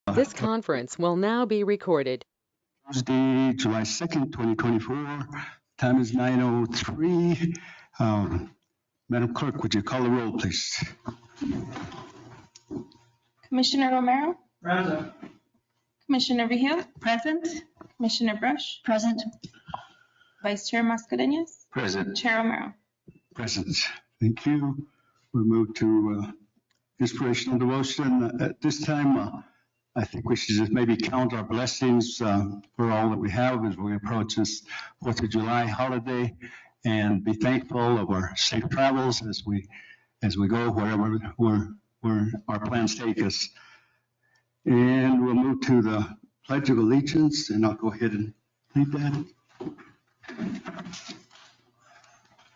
This conference will now be recorded. Tuesday, July 2nd, 2024. Time is 9:03. Madam Clerk, would you call the roll, please? Commissioner Romero? Present. Commissioner Vigil? Present. Commissioner Brush? Present. Vice Chair Mascareñas? Present. Chair Romero? Present. Thank you. We move to inspirational devotion. At this time, I think we should just maybe count our blessings for all that we have as we approach this 4th of July holiday, and be thankful of our safe travels as we go wherever where our plans take us. And we'll move to the Pledge of Allegiance, and I'll go ahead and lead that.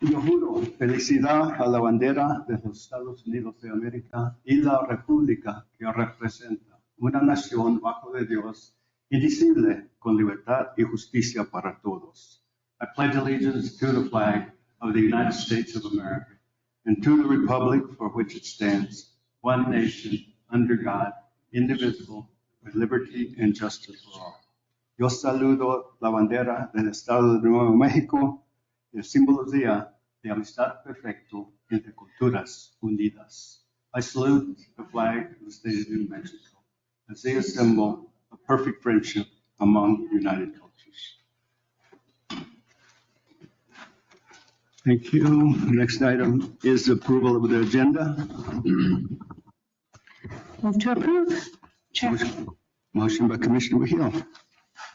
Yo juro felicidad a la bandera de los Estados Unidos de América y la república que representa, una nación bajo de Dios, indivisible, con libertad y justicia para todos. I pledge allegiance to the flag of the United States of America and to the republic for which it stands, one nation, under God, indivisible, with liberty and justice for all. Yo saludo la bandera del Estado de Nuevo México, el símbolo de amistad perfecto entre culturas unidas. I salute the flag of the state of New Mexico as a symbol of perfect friendship among united cultures. Thank you. The next item is approval of the agenda. Move to approve. Chair. Motion by Commissioner Vigil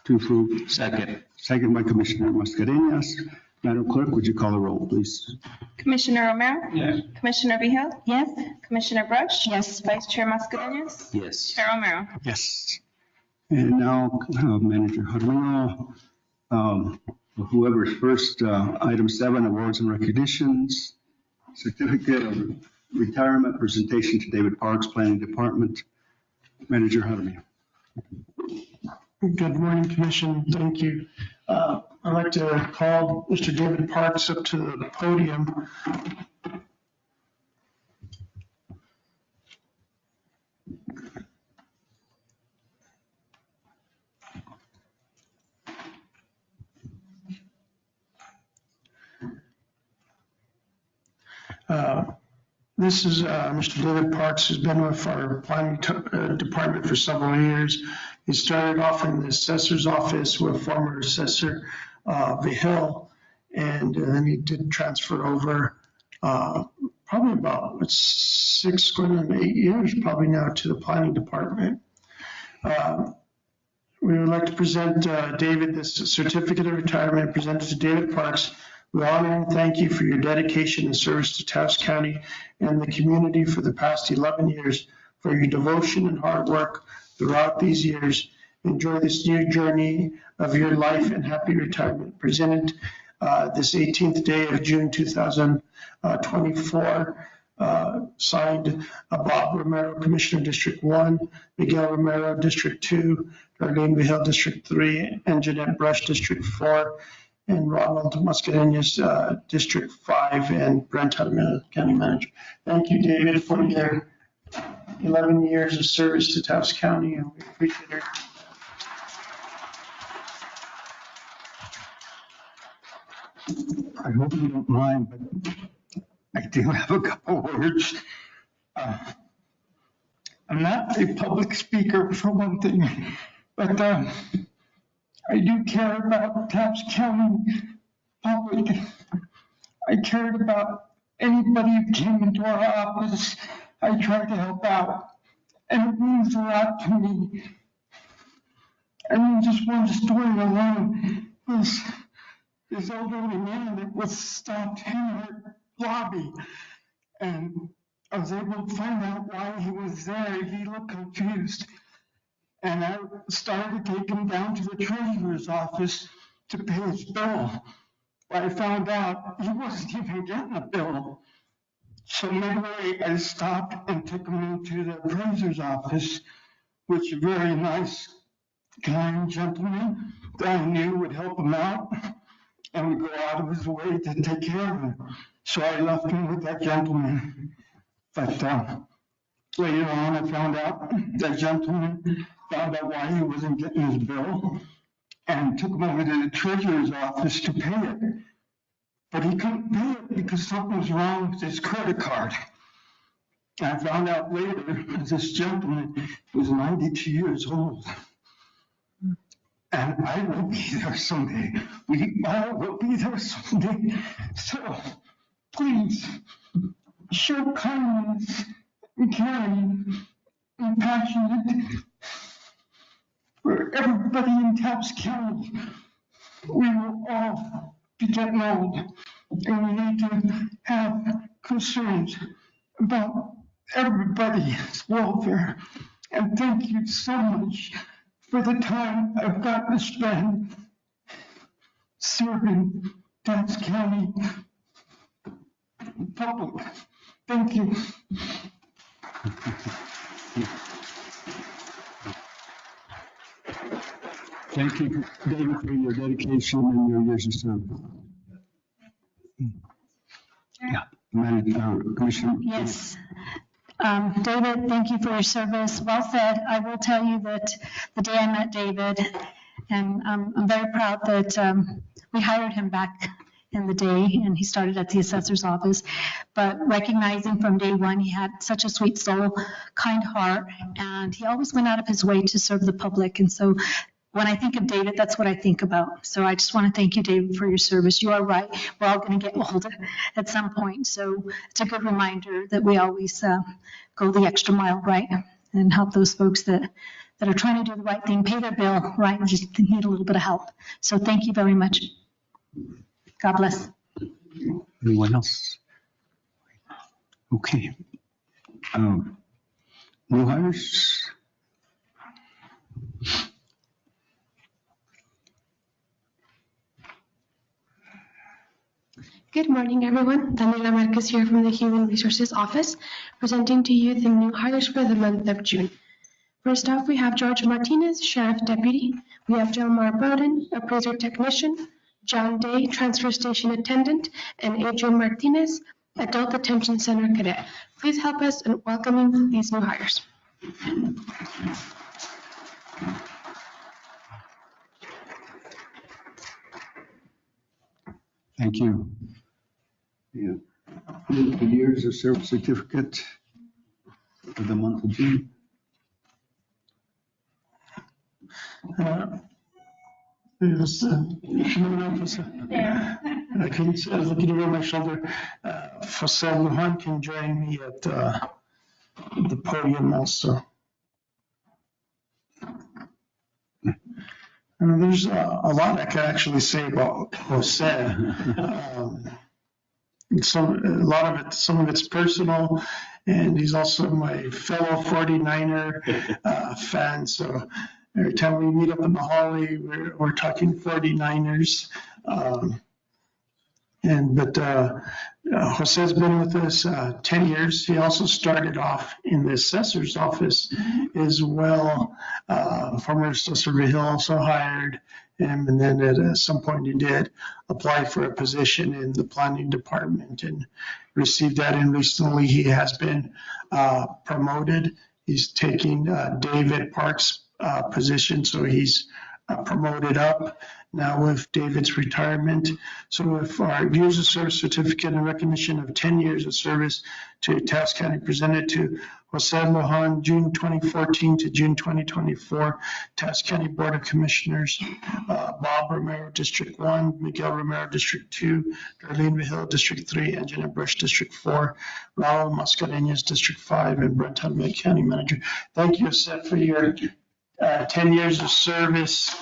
to approve. Second. Second by Commissioner Mascareñas. Madam Clerk, would you call the roll, please? Commissioner Romero? Yes. Commissioner Vigil? Yes. Commissioner Brush? Yes. Vice Chair Mascareñas? Yes. Chair Romero? Yes. And now, Manager Jaramillo, whoever's first, item 7, awards and recognitions, certificate of retirement, presentation to David Parks, Planning Department. Manager Jaramillo. Good morning, Commission. Thank you. I'd like to call Mr. David Parks up to the podium. This is Mr. David Parks, who's been with our planning department for several years. He started off in the assessor's office with former assessor Vigil, and then he did transfer over probably about 6 going on 8 years probably now to the planning department. We would like to present David this certificate of retirement presented to David Parks. We honor and thank you for your dedication and service to Taos County and the community for the past 11 years, for your devotion and hard work throughout these years. Enjoy this new journey of your life and happy retirement. Presented this 18th day of June 2024, signed Bob Romero, Commissioner District 1, Miguel Romero, District 2, Darlene Vigil, District 3, and Jeanette Brush, District 4, and Ronald Mascareñas, District 5, and Brent Jaramillo, County Manager. Thank you, David, for your 11 years of service to Taos County, and we appreciate it. I hope you don't mind, but I do have a couple words. I'm not a public speaker for one thing, but I do care about Taos County public. I cared about anybody who came into our office. I tried to help out, and it means a lot to me. I mean, just one story alone was this elderly man that was stopped in our lobby, and I was able to find out why he was there. He looked confused. And I started to take him down to the treasurer's office to pay his bill. But I found out he wasn't even getting a bill. So midway, I stopped and took him into the appraiser's office, which a very nice, kind gentleman that I knew would help him out and would go out of his way to take care of him. So I left him with that gentleman. But Later on, I found out that gentleman found out why he wasn't getting his bill and took him over to the treasurer's office to pay it. But he couldn't pay it because something was wrong with his credit card. And I found out later that this gentleman was 92 years old. And I will be there someday. We all will be there someday. So please show kindness and caring and passionate for everybody in Taos County. We will all be getting old, and we need to have concerns about everybody's welfare. And thank you so much for the time I've got to spend serving Taos County public. Thank you. Thank you, David, for your dedication and your years of service. Yeah, Commissioner. Yes. David, thank you for your service. Well said. I will tell you that the day I met David, and I'm very proud that we hired him back in the day, and he started at the assessor's office. But recognizing from day one, he had such a sweet soul, kind heart, and he always went out of his way to serve the public. And so when I think of David, that's what I think about. So I just want to thank you, David, for your service. You are right. We're all going to get old at some point. So it's a good reminder that we always go the extra mile, right? And help those folks that are trying to do the right thing, pay their bill, right? And just need a little bit of help. So thank you very much. God bless. Anyone else? Okay. New hires? Good morning, everyone. Daniela Marquez here from the Human Resources Office, presenting to you the new hires for the month of June. First off, we have George Martinez, Sheriff Deputy. We have Delmar Bowden, Appraiser Technician, John Day, Transfer Station Attendant, and Adrian Martinez, Adult Detention Center Cadet. Please help us in welcoming these new hires. Thank you. Yeah. The years of service certificate for the month of June. Yes, I couldn't see, I was looking over my shoulder. Jose Lujan can join me at the podium also. And there's a lot I could actually say about Jose. Some of it's personal, and he's also my fellow 49er fan. So every time we meet up in the hallway, we're talking 49ers. Jose's been with us 10 years. He also started off in the assessor's office as well. Former Assessor Hill also hired him, and then at some point he did apply for a position in the planning department and received that. And recently he has been promoted. He's taking David Park's position, so he's promoted up now with David's retirement. So with our years of service certificate and recognition of 10 years of service to Taos County presented to Jose Lujan, June 2014 to June 2024, Taos County Board of Commissioners, Bob Romero, District 1, Miguel Romero, District 2, Darlene Vigil, District 3, and Janet Brush, District 4, Raul Mascareñas, District 5, and Brent Hudley, County Manager. Thank you, Seth, for your 10 years of service.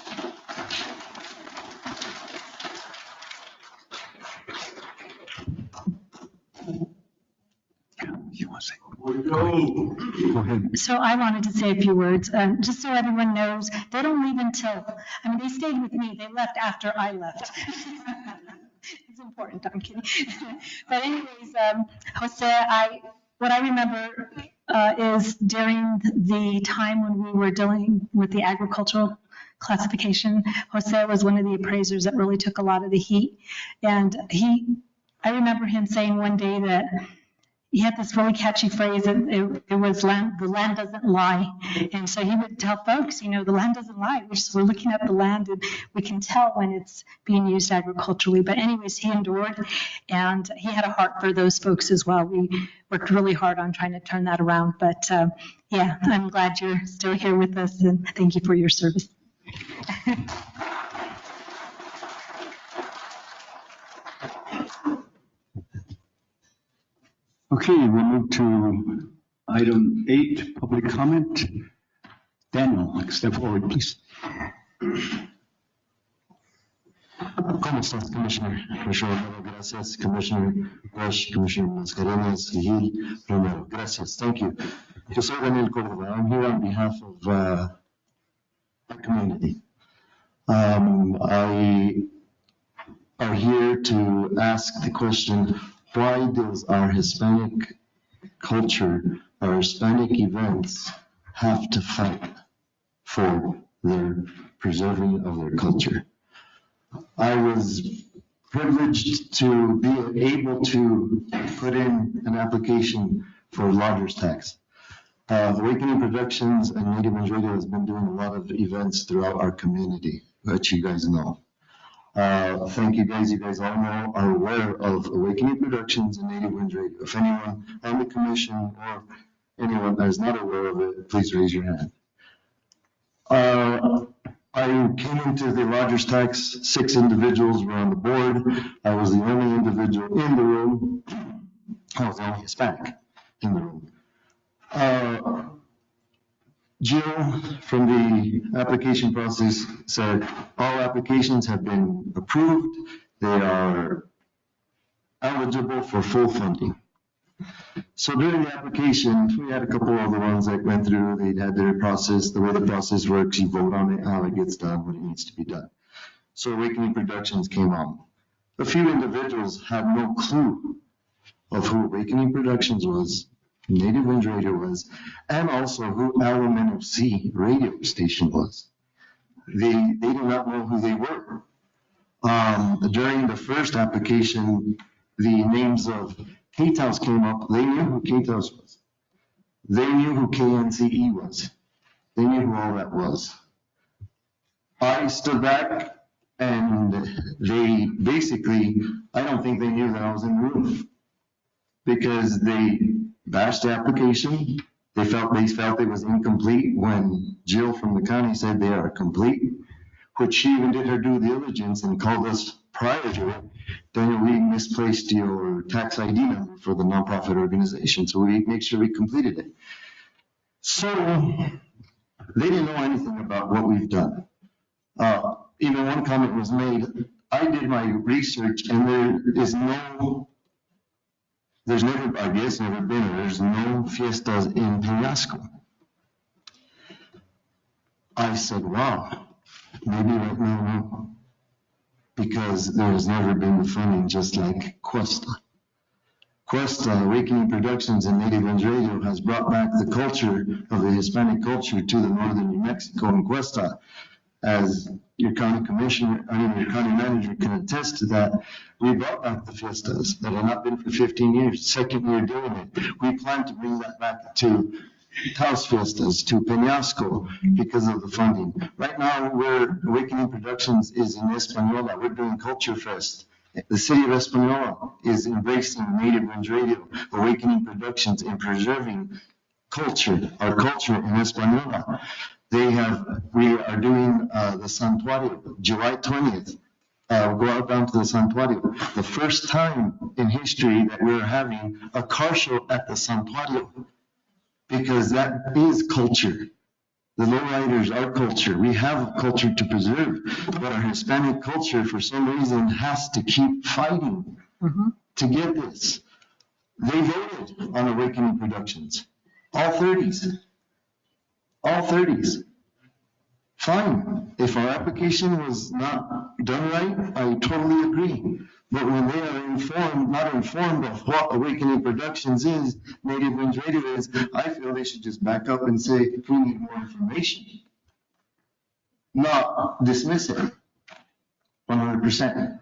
You want to say? Go ahead. So I wanted to say a few words, just so everyone knows, they don't leave until, they stayed with me, they left after I left. It's important, I'm kidding. But anyways, Jose, what I remember is during the time when we were dealing with the agricultural classification, Jose was one of the appraisers that really took a lot of the heat. And I remember him saying one day that he had this really catchy phrase, it was the land doesn't lie. And so he would tell folks, the land doesn't lie. We're looking at the land and we can tell when it's being used agriculturally. But anyways, he endured and he had a heart for those folks as well. We worked really hard on trying to turn that around. But yeah, I'm glad you're still here with us and thank you for your service. Okay, we'll move to item 8, public comment. Daniel, step forward, please. ¿Cómo estás, Commissioner? Commissioner Romero, gracias. Commissioner Rush, Commissioner Mascareñas, Gil, Romero, gracias. Thank you. Yo soy Daniel Córdoba. I'm here on behalf of our community. I are here to ask the question, why does our Hispanic culture, our Hispanic events have to fight for their preserving of their culture? I was privileged to be able to put in an application for lodger's tax. Awakening Productions and Native Winds Radio has been doing a lot of events throughout our community that you guys know. Thank you guys. You guys all know, are aware of Awakening Productions and Native Winds Radio. If anyone on the commission or anyone that is not aware of it, please raise your hand. I came into the Rogers Tax, 6 individuals were on the board. I was the only individual in the room. I was the only Hispanic in the room. Jill from the application process said all applications have been approved. They are eligible for full funding. So during the application, we had a couple of the ones that went through, they had their process. The way the process works, you vote on it, how it gets done, what it needs to be done. So Awakening Productions came on. A few individuals had no clue of who Awakening Productions was, Native Winds Radio was, and also who LMNOC radio station was. They did not know who they were. During the first application, the names of Taos came up. They knew who Taos was. They knew who KNCE was. They knew who all that was. I stood back and they basically, I don't think they knew that I was in the room because they bashed the application. They felt it was incomplete when Jill from the county said they are complete, which she even did her due diligence and called us prior to it. Daniel, we misplaced your tax ID number for the nonprofit organization, so we make sure we completed it. So they didn't know anything about what we've done. Even one comment was made, I did my research and there's never, I guess, never been, there's no fiestas in Penasco. I said, wow, maybe right now, no. Because there has never been the funding just like Cuesta. Cuesta, Awakening Productions and Native Winds Radio has brought back the culture of the Hispanic culture to the northern New Mexico and Cuesta. As your county commissioner, your county manager can attest to that, we brought back the fiestas that have not been for 15 years, second year doing it. We plan to bring that back to Taos Fiestas, to Penasco, because of the funding. Right now, Awakening Productions is in Española. We're doing Culture Fest. The city of Española is embracing Native Winds Radio, Awakening Productions, and preserving culture, our culture in Española. We are doing the Santuario, July 20th. Go out down to the Santuario. The first time in history that we're having a car show at the Santuario, because that is culture. The lowriders are culture. We have a culture to preserve, but our Hispanic culture, for some reason, has to keep fighting to get this. They voted on Awakening Productions, all 30s. All 30s. Fine. If our application was not done right, I totally agree. But when they are not informed of what Awakening Productions is, Native Winds Radio is, I feel they should just back up and say, we need more information. Not dismiss it. 100%.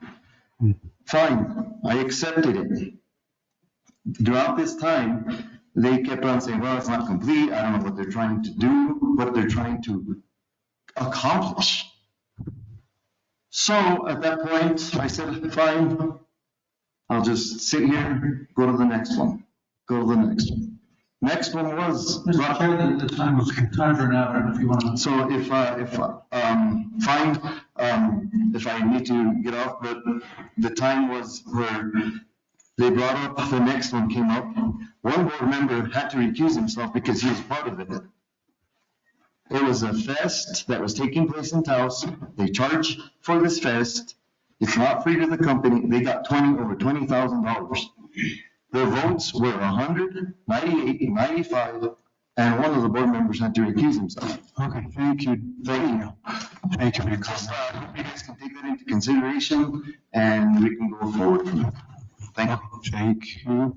Fine. I accepted it. throughout this time, they kept on saying, well, it's not complete. I don't know what they're trying to do, what they're trying to accomplish. So at that point, I said, fine, I'll just sit here, go to the next one, go to the next one. Next one was. Mr. Chair, the time's run out, I don't know if you want to. So if I need to get off, but the time was where they brought up, the next one came up. One board member had to recuse himself because he was part of it. It was a fest that was taking place in Taos. They charge for this fest. It's not free to the company. They got over $20,000. Their votes were 100, 98, 95, and one of the board members had to recuse himself. Okay, thank you. Thank you. Thank you for your Just, comment. hope you guys can take that into consideration and we can go forward from there. Thank you. Thank you.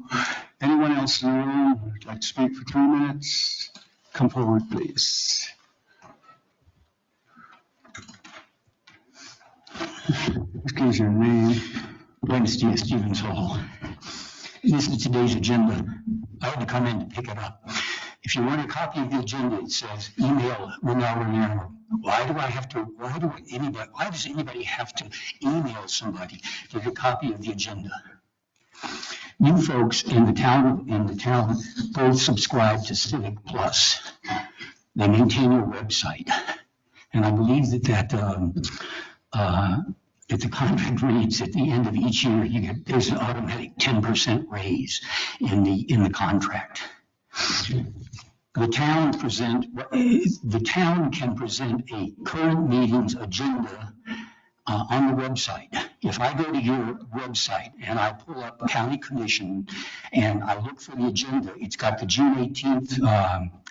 Anyone else in the room who'd like to speak for 3 minutes? Come forward, please. Excuse your name. Wednesday, Stevens Hall. This is today's agenda. I had to come in to pick it up. If you want a copy of the agenda, it says email Ronell. Why does anybody have to email somebody to get a copy of the agenda? You folks in the town both subscribe to Civic Plus. They maintain your website. And I believe that the contract reads at the end of each year, there's an automatic 10% raise in the contract. The town can present a current meeting's agenda on the website. If I go to your website and I pull up County Commission and I look for the agenda, it's got the June 18th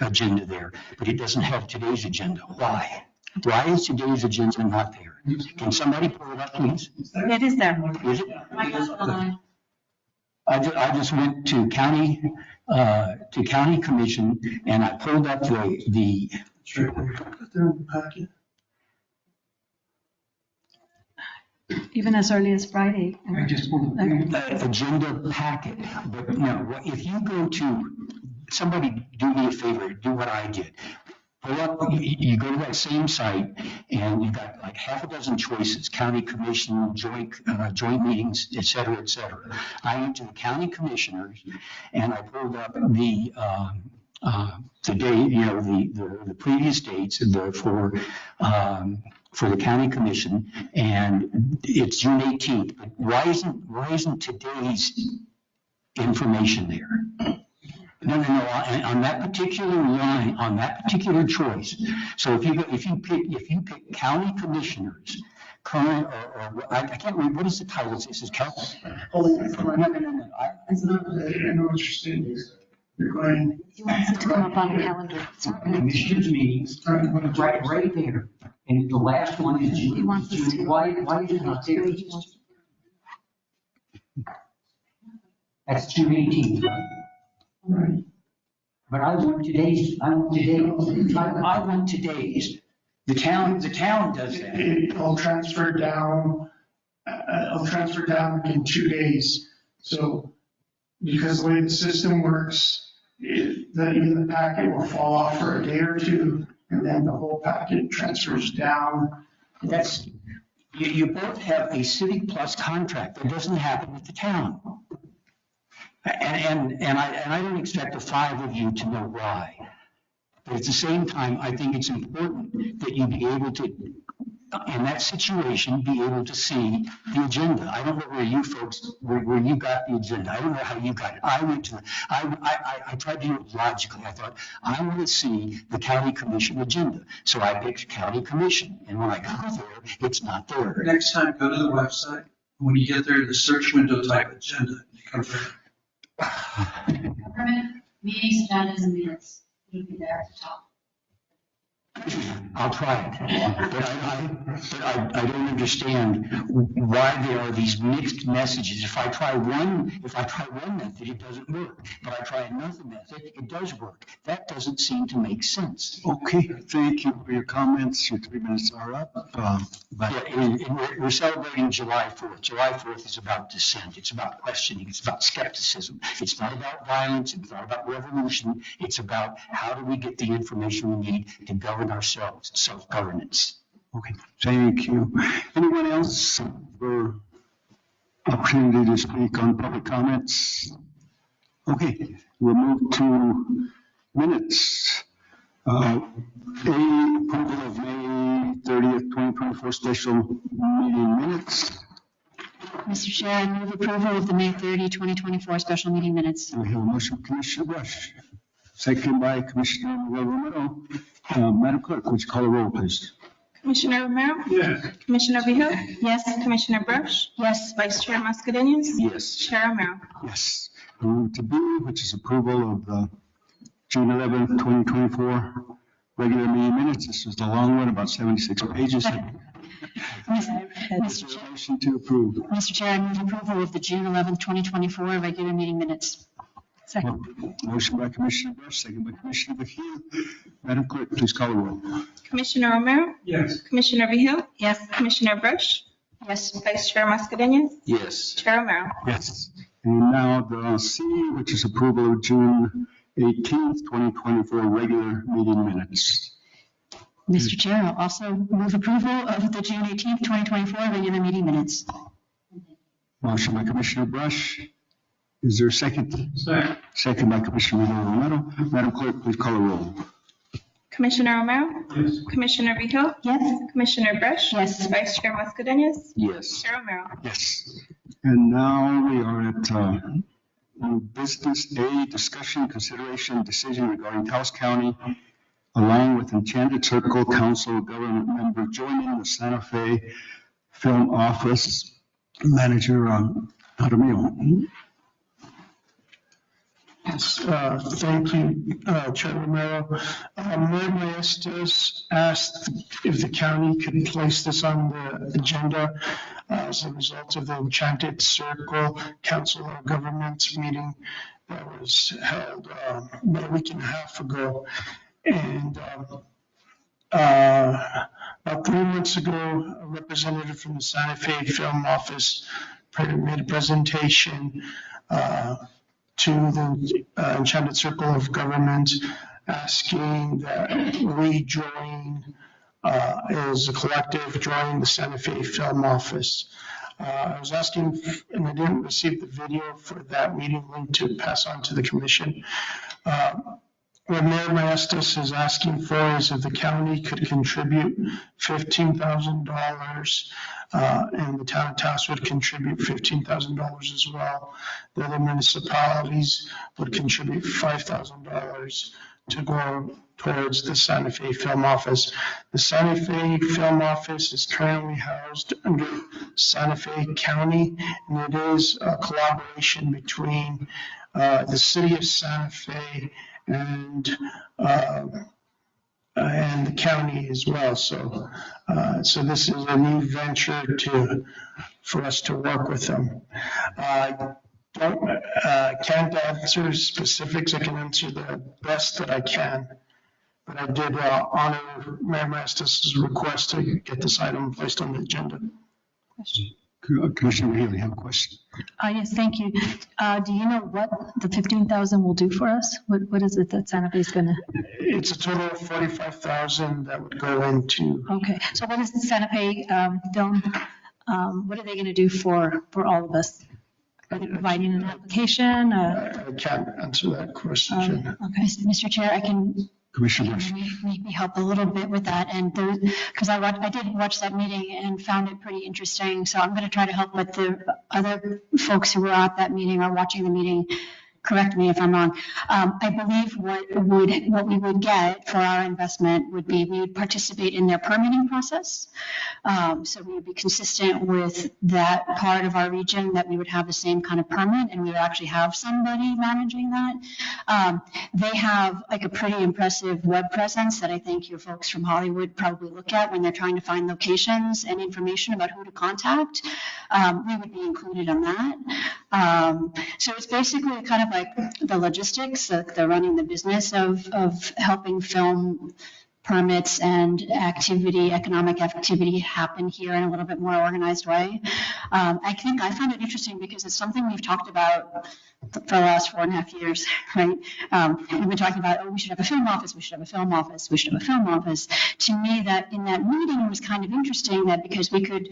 agenda there, but it doesn't have today's agenda. Why? Why is today's agenda not there? Can somebody pull it up, please? It is there. Is it? I just went to county commission and I pulled up the Even as early as Friday. agenda packet. But no, if you go to, somebody do me a favor, do what I did. Pull up, you go to that same site and you've got like half a dozen choices, county commission, joint meetings, et cetera, et cetera. I went to the county commissioners and I pulled up the day, the previous dates for the county commission, and it's June 18th. But why isn't today's information there? No, on that particular line, on that particular choice. So if you pick county commissioners, current or I can't remember, what is the title? This is county. No. I know what you're saying. You're going. He wants it to come up on the calendar. Commissioners meetings, right there. And the last one is June. He wants us to. Why is it not there? That's June 18th, right? Right. But I want today's. The town does that. It'll transfer down, in 2 days. So because the way the system works, even the packet will fall off for a day or two, and then the whole packet transfers down. You both have a Civic Plus contract. That doesn't happen with the town. And I don't expect the 5 of you to know why. But at the same time, I think it's important that you be able to, in that situation, be able to see the agenda. I don't know where you folks, where you got the agenda. I don't know how you got it. I tried to do it logically. I thought, I want to see the county commission agenda. So I picked county commission. And when I go there, it's not there. Next time, go to the website. When you get there, the search window type agenda. You come there. Government meetings, agendas, and minutes. It'll be there at the top. I'll try it. But I don't understand why there are these mixed messages. If I try one method, it doesn't work. But I try another method, it does work. That doesn't seem to make sense. Okay, thank you for your comments. Your 3 minutes are up. Yeah, and we're celebrating July 4th. July 4th is about dissent. It's about questioning. It's about skepticism. It's not about violence. It's not about revolution. It's about how do we get the information we need to govern ourselves, self-governance. Okay, thank you. Anyone else for opportunity to speak on public comments? Okay, we'll move to minutes. Approval of May 30th, 2024 special meeting minutes. Mr. Chair, I move approval of the May 30, 2024 special meeting minutes. We have a motion from Commissioner Brush, second by Commissioner Miguel Romero. Madam Clerk, would you call the roll, please? Commissioner Romero? Yes. Commissioner Vehil? Yes. Commissioner Brush? Yes. Vice Chair Mascarenhas? Yes. Chair Romero? Yes. Move to B, which is approval of the June 11th, 2024 regular meeting minutes. This was the long one, about 76 pages. Is there a motion to approve? Mr. Chair, I move approval of the June 11th, 2024 regular meeting minutes. Second. Motion by Commissioner Brush, second by Commissioner Mejia. Madam Clerk, please call the roll. Commissioner Romero? Yes. Commissioner Vehil? Yes. Commissioner Brush? Yes. Vice Chair Mascarenhas? Yes. Chair Romero? Yes. And now the C, which is approval of June 18th, 2024 regular meeting minutes. Mr. Chair, I'll also move approval of the June 18th, 2024 regular meeting minutes. Motion by Commissioner Brush. Is there a second? Second by Commissioner Romero. Madam Clerk, please call the roll. Commissioner Romero? Yes. Commissioner Vehil? Yes. Commissioner Brush? Yes. Vice Chair Mascarenhas? Yes. Chair Romero? Yes. And now we are at new business A, discussion, consideration, decision regarding Taos County, along with Enchanted Circle Council government member joining the Santa Fe Film Office Manager Jaramillo. Yes, thank you, Chair Romero. Mayor Maestas asked if the county could place this on the agenda as a result of the Enchanted Circle Council of Governments meeting that was held about a week and a half ago. And about 3 months ago, a representative from the Santa Fe Film Office made a presentation to the Enchanted Circle of Government, asking that we join, as a collective, join the Santa Fe Film Office. I was asking, and I didn't receive the video for that meeting link to pass on to the commission. What Mayor Maestas is asking for is if the county could contribute $15,000, and the town of Taos would contribute $15,000 as well. The other municipalities would contribute $5,000 to go towards the Santa Fe Film Office. The Santa Fe Film Office is currently housed under Santa Fe County, and it is a collaboration between the city of Santa Fe and the county as well. So this is a new venture for us to work with them. I can't answer specifics. I can answer the best that I can. But I did honor Mayor Maestas' request to get this item placed on the agenda. Question. Commissioner Haley, you have a question? Yes, thank you. Do you know what the 15,000 will do for us? What is it that Santa Fe is gonna? It's a total of 45,000 that would go into. Okay, so what is the Santa Fe Film? What are they gonna do for all of us? Are they providing an application? I can't answer that question. Okay, Mr. Chair, I can. Commissioner Bush. Maybe help a little bit with that, and because I did watch that meeting and found it pretty interesting, so I'm going to try to help with the other folks who were at that meeting or watching the meeting correct me if I'm wrong. I believe what we would get for our investment would be, we would participate in their permitting process. So we would be consistent with that part of our region, that we would have the same kind of permit, and we would actually have somebody managing that. They have like a pretty impressive web presence that I think your folks from Hollywood probably look at when they're trying to find locations and information about who to contact. We would be included on that. So it's basically kind of like the logistics, they're running the business of helping film permits and economic activity happen here in a little bit more organized way. I think I find it interesting because it's something we've talked about for the last 4.5 years, right? We've been talking about, oh, we should have a film office, we should have a film office, we should have a film office. To me, that in that meeting was kind of interesting, that because we could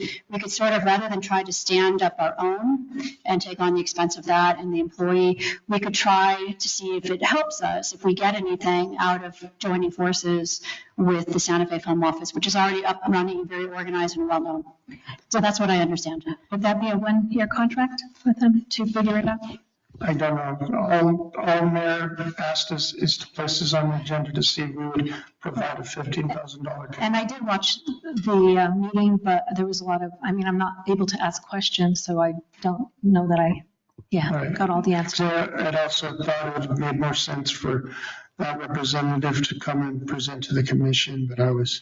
sort of, rather than try to stand up our own and take on the expense of that and the employee, we could try to see if it helps us, if we get anything out of joining forces with the Santa Fe Film Office, which is already up and running, very organized and well known. So that's what I understand. Would that be a 1-year contract with them to figure it out? I don't know. All Mayor asked us is to place this on the agenda to see if we would provide a $15,000. And I did watch the meeting, but there was a lot of, I'm not able to ask questions, so I don't know that I got all the answers. So I'd also thought it would have made more sense for that representative to come and present to the commission, but I was,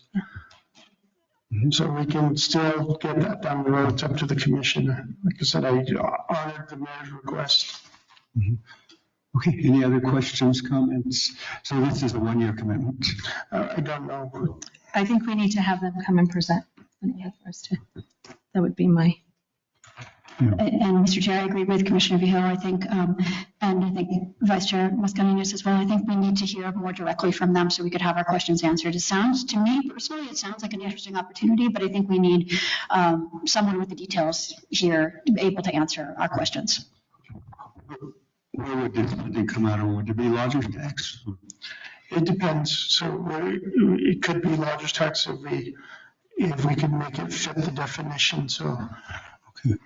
so we can still get that down the road. It's up to the commission. Like I said, I honored the mayor's request. Okay, any other questions, comments? So this is a 1-year commitment. I don't know. I think we need to have them come and present. That would be my. Yeah. And Mr. Chair, I agree with Commissioner Vihil, I think, and I think Vice Chair Mascarenhas as well. I think we need to hear more directly from them so we could have our questions answered. It sounds, to me personally, it sounds like an interesting opportunity, but I think we need someone with the details here to be able to answer our questions. Where would this funding come out of? Would it be lodger's tax? It depends. So it could be lodger's tax if we can make it fit the definition. So Okay.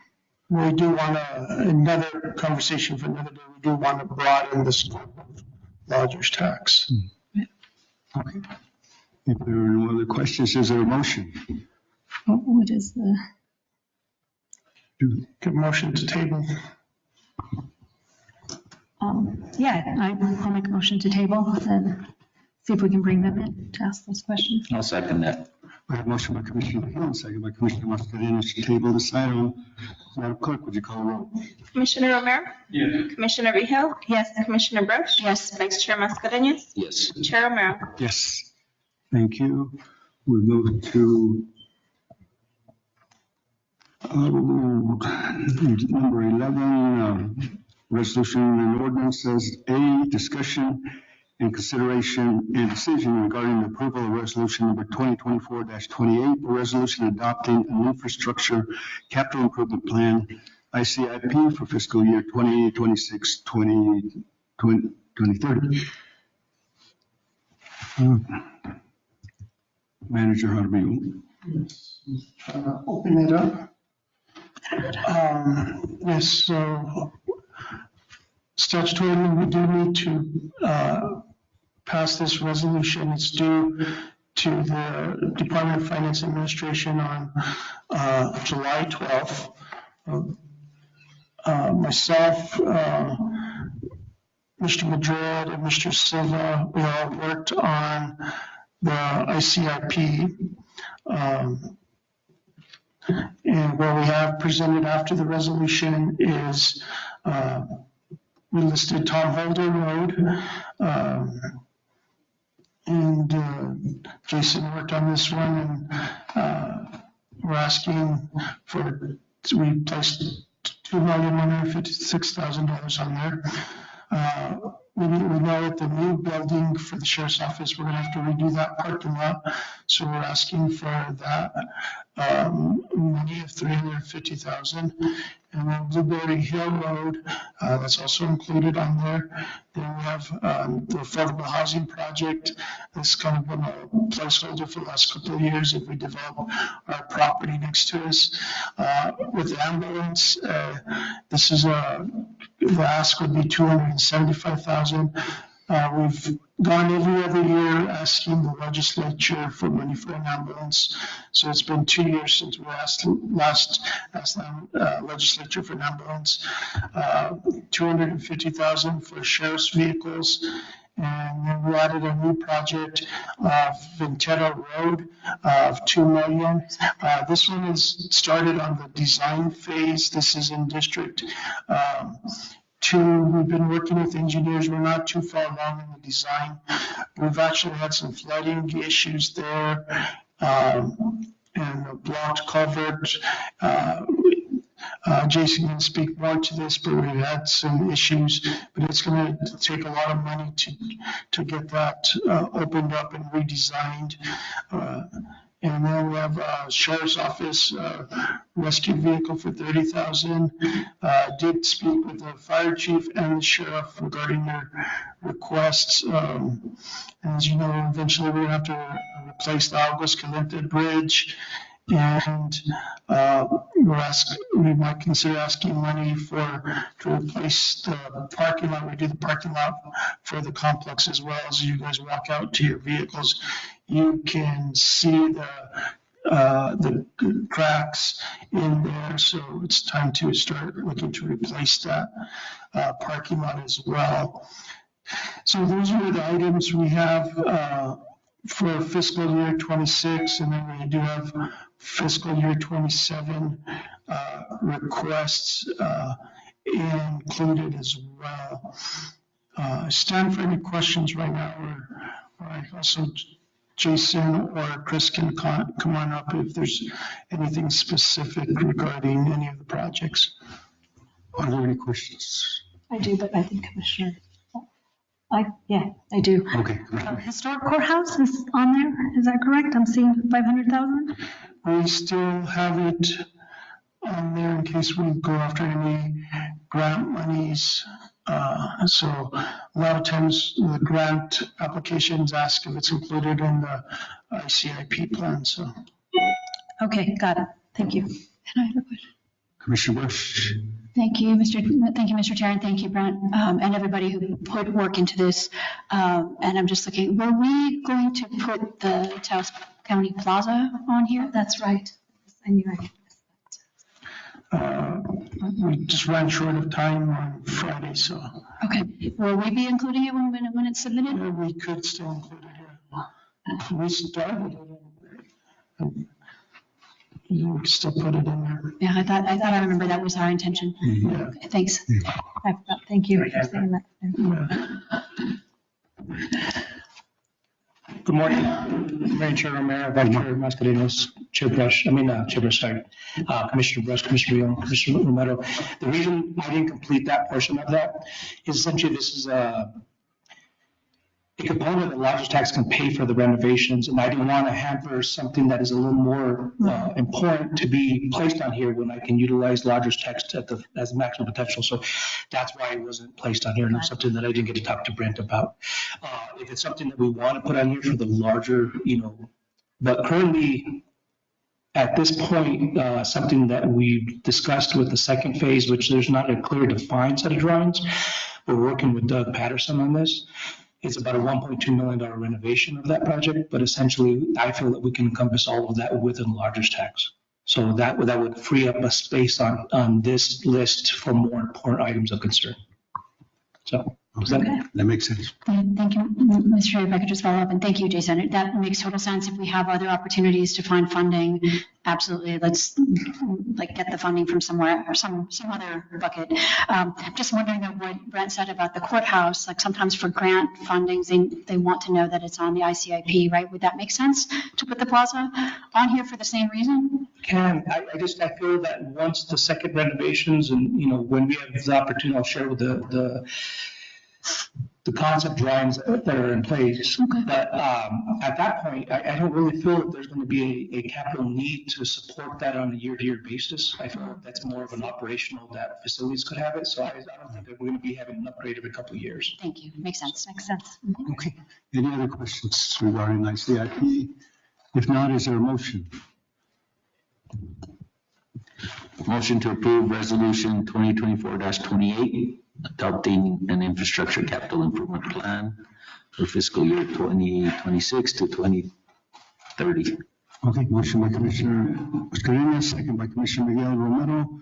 we do want another conversation for another day. We do want to broaden the scope of lodger's tax. Okay. If there are no other questions, is there a motion? What is the? Good motion to table. I'll make a motion to table and see if we can bring them in to ask those questions. I'll second that. I have a motion by Commissioner Hill, second by Commissioner Mascarenhas to table this item. Madam Clerk, would you call the roll? Commissioner Romero? Yes. Commissioner Vihil? Yes. Commissioner Broche? Yes. Vice Chair Mascarenhas? Yes. Chair Romero? Yes. Thank you. We move to number 11, resolution and ordinance says A, discussion and consideration and decision regarding the approval of resolution number 2024-28, a resolution adopting an infrastructure capital improvement plan, ICIP, for fiscal year 2026, 2030. Manager Harvey. Open it up. Yes, so statutorily, we do need to pass this resolution. It's due to the Department of Finance Administration on July 12th. Myself, Mr. Madrid, and Mr. Silva, we all worked on the ICIP. And what we have presented after the resolution is we listed Tom Holder Road. And Jason worked on this one, and we're asking for, we placed $2,156,000 on there. We know at the new building for the sheriff's office, we're gonna have to redo that parking lot. So we're asking for that money of $350,000. And then Blueberry Hill Road, that's also included on there. Then we have the affordable housing project. That's kind of been a placeholder for the last couple of years if we develop our property next to us. With the ambulance, this is the ask would be $275,000. We've gone every other year asking the legislature for money for an ambulance. So it's been 2 years since we last asked the legislature for an ambulance. $250,000 for sheriff's vehicles. And then we added a new project, Ventura Road of $2 million. This one is started on the design phase. This is in District 2. We've been working with engineers. We're not too far along in the design. We've actually had some flooding issues there and a blocked culvert. Jason can speak more to this, but we've had some issues, but it's going to take a lot of money to get that opened up and redesigned. And then we have a sheriff's office rescue vehicle for $30,000. Did speak with the fire chief and the sheriff regarding their requests. As you know, eventually we're going to have to replace the Aguas Caliente Bridge. And we might consider asking money to replace the parking lot. We do the parking lot for the complex as well. As you guys walk out to your vehicles, you can see the cracks in there. So it's time to start looking to replace that parking lot as well. So those are the items we have for fiscal year 26, and then we do have fiscal year 27 requests included as well. Stand for any questions right now, or also Jason or Chris can come on up if there's anything specific regarding any of the projects. Are there any questions? I do, but I think Commissioner, I do. Okay. Historic courthouse is on there, is that correct? I'm seeing 500,000? We still have it on there in case we go after any grant monies. So a lot of times the grant applications ask if it's included in the ICIP plan, so. Okay, got it. Thank you. And I have a question. Commissioner Bush? Thank you, Mr. Chair, and thank you, Brent, and everybody who put work into this. And I'm just looking, were we going to put the Taos County Plaza on here? That's right. I knew I We just ran short of time on Friday, so. Okay, will we be including it when it's submitted? Yeah, we could still include it here. We started it. You can still put it in there. Yeah, I thought I remember that was our intention. Yeah. Okay, thanks. I forgot. Thank you for saying that. Good morning, Mayor Chair Romero, Vice Chair Mascareños, Commissioner Brush, Commissioner Rion, Commissioner Romero. The reason I didn't complete that portion of that is essentially this is a component that lodgers tax can pay for the renovations, and I didn't want to hamper something that is a little more important to be placed on here when I can utilize lodgers tax as maximum potential. So that's why it wasn't placed on here, and it's something that I didn't get to talk to Brent about. If it's something that we want to put on here for the larger, but currently at this point, something that we discussed with the second phase, which there's not a clear defined set of drawings. We're working with Doug Patterson on this. It's about a $1.2 million renovation of that project, but essentially I feel that we can encompass all of that within lodgers tax. So that would free up a space on this list for more important items of concern. So that makes sense. Thank you, Mr. Chair. If I could just follow up, and thank you, Jason. That makes total sense. If we have other opportunities to find funding, absolutely, let's get the funding from somewhere or some other bucket. Just wondering what Brent said about the courthouse. Like sometimes for grant fundings, they want to know that it's on the ICIP, right? Would that make sense to put the plaza on here for the same reason? I feel that once the second renovations and when we have the opportunity, I'll share with the concept drawings that are in place. Okay. But at that point, I don't really feel that there's going to be a capital need to support that on a year-to-year basis. I feel like that's more of an operational that facilities could have it. So I don't think that we're going to be having an upgrade every couple of years. Thank you. Makes sense. Mm-hmm. Okay. Any other questions regarding ICIP? If not, is there a motion? Motion to approve resolution 2024-28. adopting an infrastructure capital improvement plan for fiscal year 2026 to 2030. Okay, motion by Commissioner Mascareñas, second by Commissioner Miguel Romero.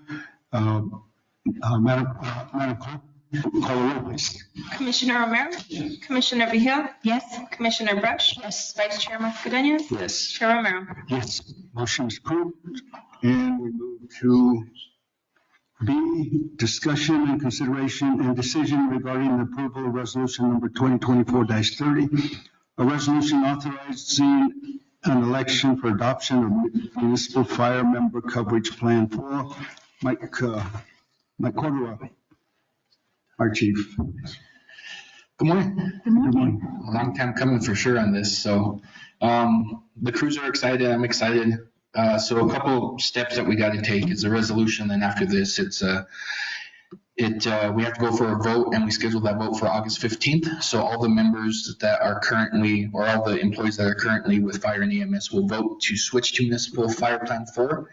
Madam Clerk, call the roll, please. Commissioner Romero? Commissioner Vehil? Yes? Commissioner Brush? Yes. Vice Chair Mascareñas? Yes. Chair Romero? Yes, motion is approved. And we move to B, discussion and consideration and decision regarding the approval of resolution number 2024-30, a resolution authorizing an election for adoption of municipal fire member coverage plan for Mike Cordova, our chief. Good morning. Good morning. A long time coming for sure on this. So the crews are excited. I'm excited. So a couple steps that we got to take is a resolution. Then after this, we have to go for a vote, and we schedule that vote for August 15th. So all the members that are currently, or all the employees that are currently with fire and EMS will vote to switch to municipal fire plan 4.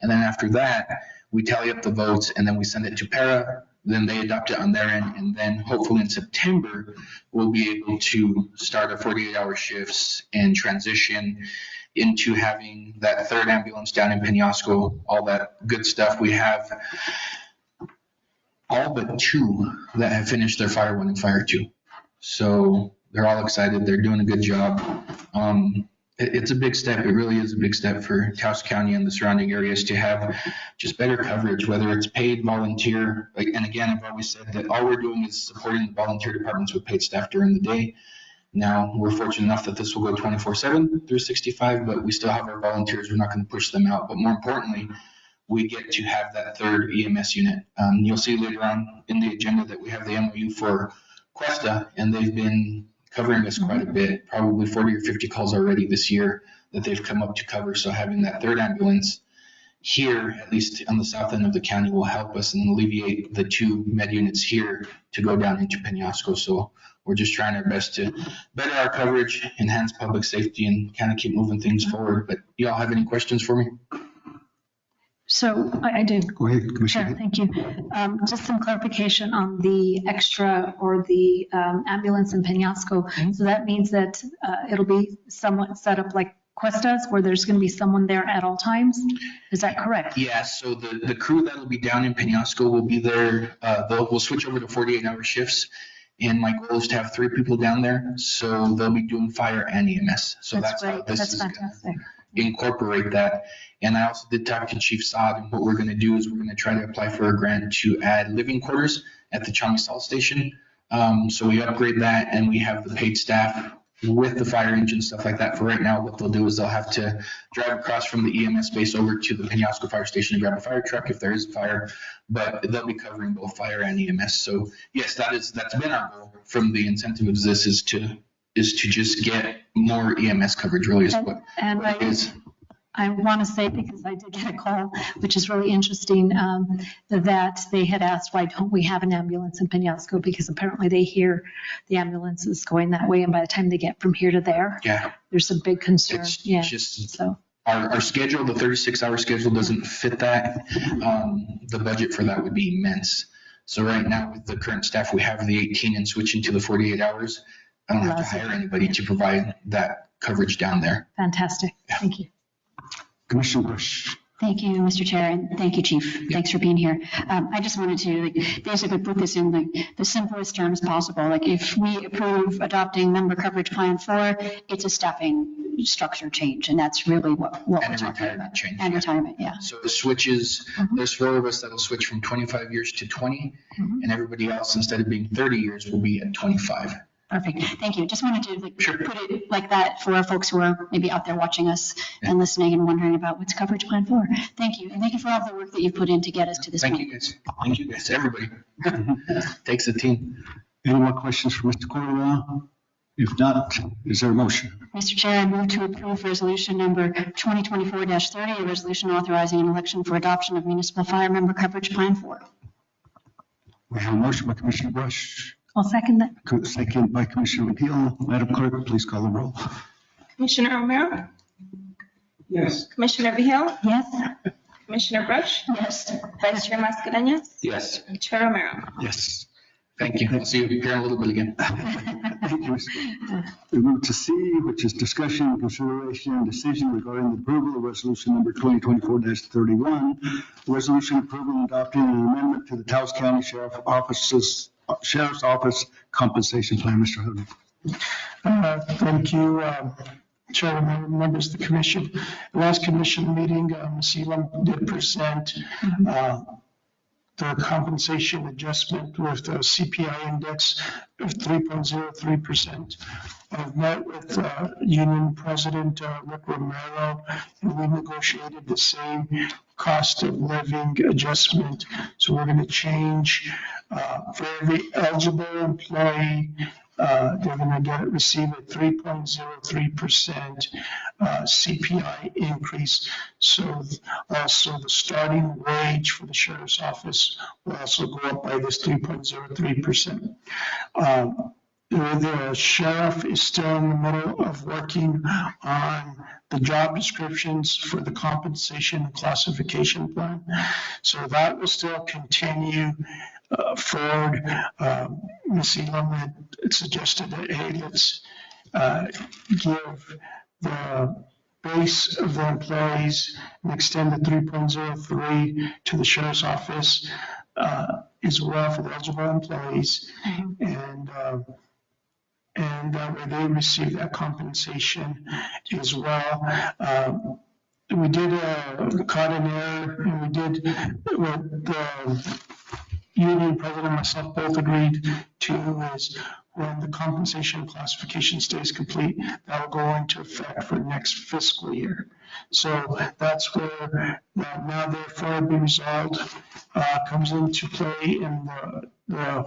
And then after that, we tally up the votes, and then we send it to para. Then they adopt it on their end, and then hopefully in September, we'll be able to start a 48-hour shifts and transition into having that third ambulance down in Penasco, all that good stuff. We have all but 2 that have finished their fire 1 and fire 2. So they're all excited. They're doing a good job. It's a big step. It really is a big step for Taos County and the surrounding areas to have just better coverage, whether it's paid, volunteer. And again, I've always said that all we're doing is supporting the volunteer departments with paid staff during the day. Now, we're fortunate enough that this will go 24/7 through 65, but we still have our volunteers. We're not going to push them out. But more importantly, we get to have that third EMS unit. You'll see later on in the agenda that we have the MOU for Cuesta, and they've been covering us quite a bit, probably 40 or 50 calls already this year that they've come up to cover. So having that third ambulance here, at least on the south end of the county, will help us and alleviate the 2 med units here to go down into Penasco. So we're just trying our best to better our coverage, enhance public safety, and kind of keep moving things forward. But you all have any questions for me? So I do. Go ahead, Commissioner. Sure, thank you. Just some clarification on the extra or the ambulance in Penasco. So that means that it'll be somewhat set up like Cuesta's, where there's going to be someone there at all times? Is that correct? Yeah, so the crew that'll be down in Penasco will be there. We'll switch over to 48-hour shifts. And my goal is to have 3 people down there. So they'll be doing fire and EMS. So that's how this is going to incorporate that. And I also did talk to Chief Saad, and what we're going to do is we're going to try to apply for a grant to add living quarters at the Chami Salt Station. So we upgrade that, and we have the paid staff with the fire engine, stuff like that. For right now, what they'll do is they'll have to drive across from the EMS base over to the Penasco Fire Station to grab a fire truck if there is a fire, but they'll be covering both fire and EMS. So yes, that's been our goal from the incentive of this is to just get more EMS coverage, really is what it is. I want to say, because I did get a call, which is really interesting, that they had asked, why don't we have an ambulance in Penasco? Because apparently they hear the ambulance is going that way, and by the time they get from here to there, there's a big concern. It's just so our schedule, the 36-hour schedule doesn't fit that. The budget for that would be immense. So right now with the current staff, we have the 18 and switching to the 48 hours. I don't have to hire anybody to provide that coverage down there. Fantastic. Thank you. Commissioner Bush. Thank you, Mr. Chair, and thank you, Chief. Thanks for being here. I just wanted to basically put this in the simplest terms possible. Like if we approve adopting member coverage plan 4, it's a staffing structure change, and that's really what we're talking about. Change. And retirement, yeah. So the switches, there's 4 of us that'll switch from 25 years to 20, and everybody else, instead of being 30 years, will be at 25. Perfect. Thank you. Just wanted to put it like that for our folks who are maybe out there watching us and listening and wondering about what's coverage plan for. Thank you. And thank you for all the work that you've put in to get us to this point. Thank you guys. Thank you guys, everybody. Takes a team. Any more questions for Mr. Cordova? If not, is there a motion? Mr. Chair, I move to approve resolution number 2024-30, a resolution authorizing an election for adoption of municipal fire member coverage plan 4. We have a motion by Commissioner Brush. I'll second that. Second by Commissioner McGill. Madam Clerk, please call the roll. Commissioner Romero? Yes. Commissioner Vehil? Yes. Commissioner Brush? Yes. Vice Chair Mascareñas? Yes. Chair Romero? Yes. Thank you. I'll see you here in a little bit again. Thank you, Mr. We move to C, which is discussion, consideration, and decision regarding the approval of resolution number 2024-31, resolution approving and adopting an amendment to the Taos County Sheriff's Office compensation plan. Mr. Hudley. Thank you, Chairman, members of the commission. The last commission meeting, Ms. Elam did present the compensation adjustment with the CPI index of 3.03%. I've met with Union President Rick Romero, and we negotiated the same cost of living adjustment. So we're going to change for every eligible employee, they're going to receive a 3.03% CPI increase. So also the starting wage for the sheriff's office will also go up by this 3.03%. The sheriff is still in the middle of working on the job descriptions for the compensation and classification plan. So that will still continue forward. Ms. Elam had suggested that, hey, let's give the base of the employees and extend the 3.03 to the sheriff's office as well for the eligible employees. And that way they receive that compensation as well. We did caught an error, and we did what the union president and myself both agreed to is when the compensation classification stays complete, that will go into effect for next fiscal year. So that's where now therefore be resolved comes into play in the